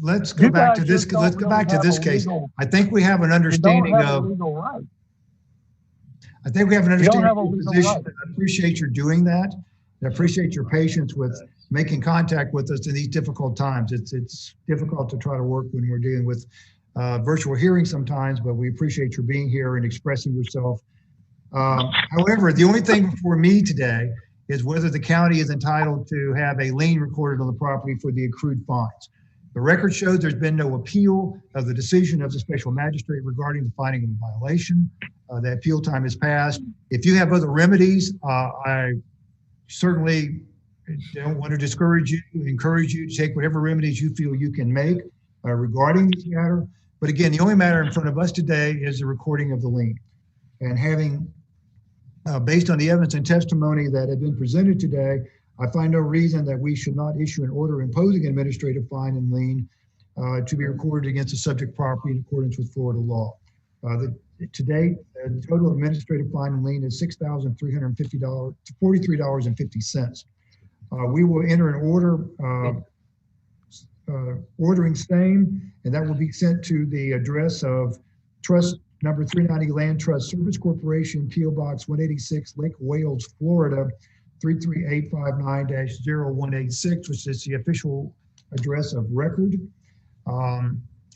let's go back to this. Let's go back to this case. I think we have an understanding of. I think we have an understanding of your position. I appreciate your doing that. I appreciate your patience with making contact with us in these difficult times. It's difficult to try to work when we're dealing with virtual hearings sometimes, but we appreciate your being here and expressing yourself. However, the only thing for me today is whether the county is entitled to have a lien recorded on the property for the accrued fines. The record shows there's been no appeal of the decision of the special magistrate regarding the finding of a violation. The appeal time has passed. If you have other remedies, I certainly don't want to discourage you, encourage you to take whatever remedies you feel you can make regarding this matter. But again, the only matter in front of us today is the recording of the lien. And having, based on the evidence and testimony that have been presented today, I find no reason that we should not issue an order imposing an administrative fine and lien to be recorded against the subject property in accordance with Florida law. To date, the total administrative fine and lien is $6,343.50. We will enter an order ordering same, and that will be sent to the address of Trust Number 390 Land Trust Service Corporation, P.O. Box 186, Lake Wales, Florida, 33859-0186, which is the official address of record.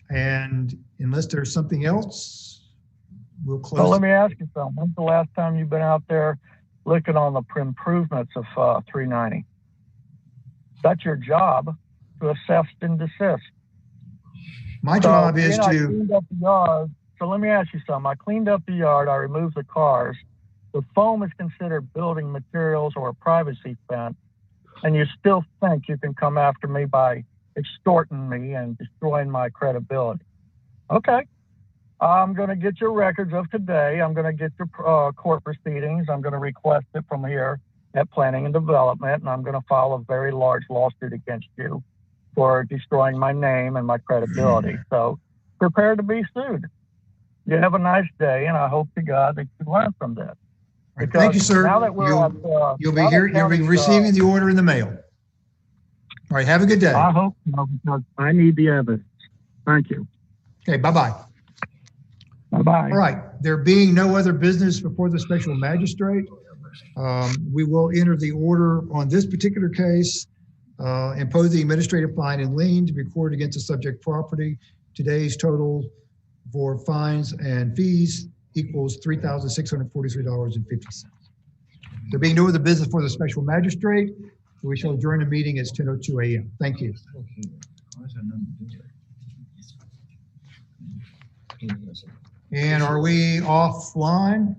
And unless there's something else, we'll close. So let me ask you something. When's the last time you've been out there looking on the improvements of 390? That's your job, to assess and desist. My job is to. Cleaned up the yard. So let me ask you something. I cleaned up the yard. I removed the cars. The foam is considered building materials or a privacy fence, and you still think you can come after me by extorting me and destroying my credibility. Okay. I'm going to get your records of today. I'm going to get your court proceedings. I'm going to request it from here at Planning and Development, and I'm going to file a very large lawsuit against you for destroying my name and my credibility. So prepare to be sued. You have a nice day, and I hope to God that you learn from this. Right, thank you, sir. Now that you'll be here. You'll be receiving the order in the mail. All right. Have a good day. I hope so, because I need the evidence. Thank you. Okay. Bye-bye. Bye-bye. All right. There being no other business before the special magistrate, we will enter the order on this particular case, impose the administrative fine and lien to be recorded against the subject property. Today's total for fines and fees equals $3,643.50. There being no other business for the special magistrate, we shall adjourn the meeting at 10:02 a.m. Thank you. And are we offline?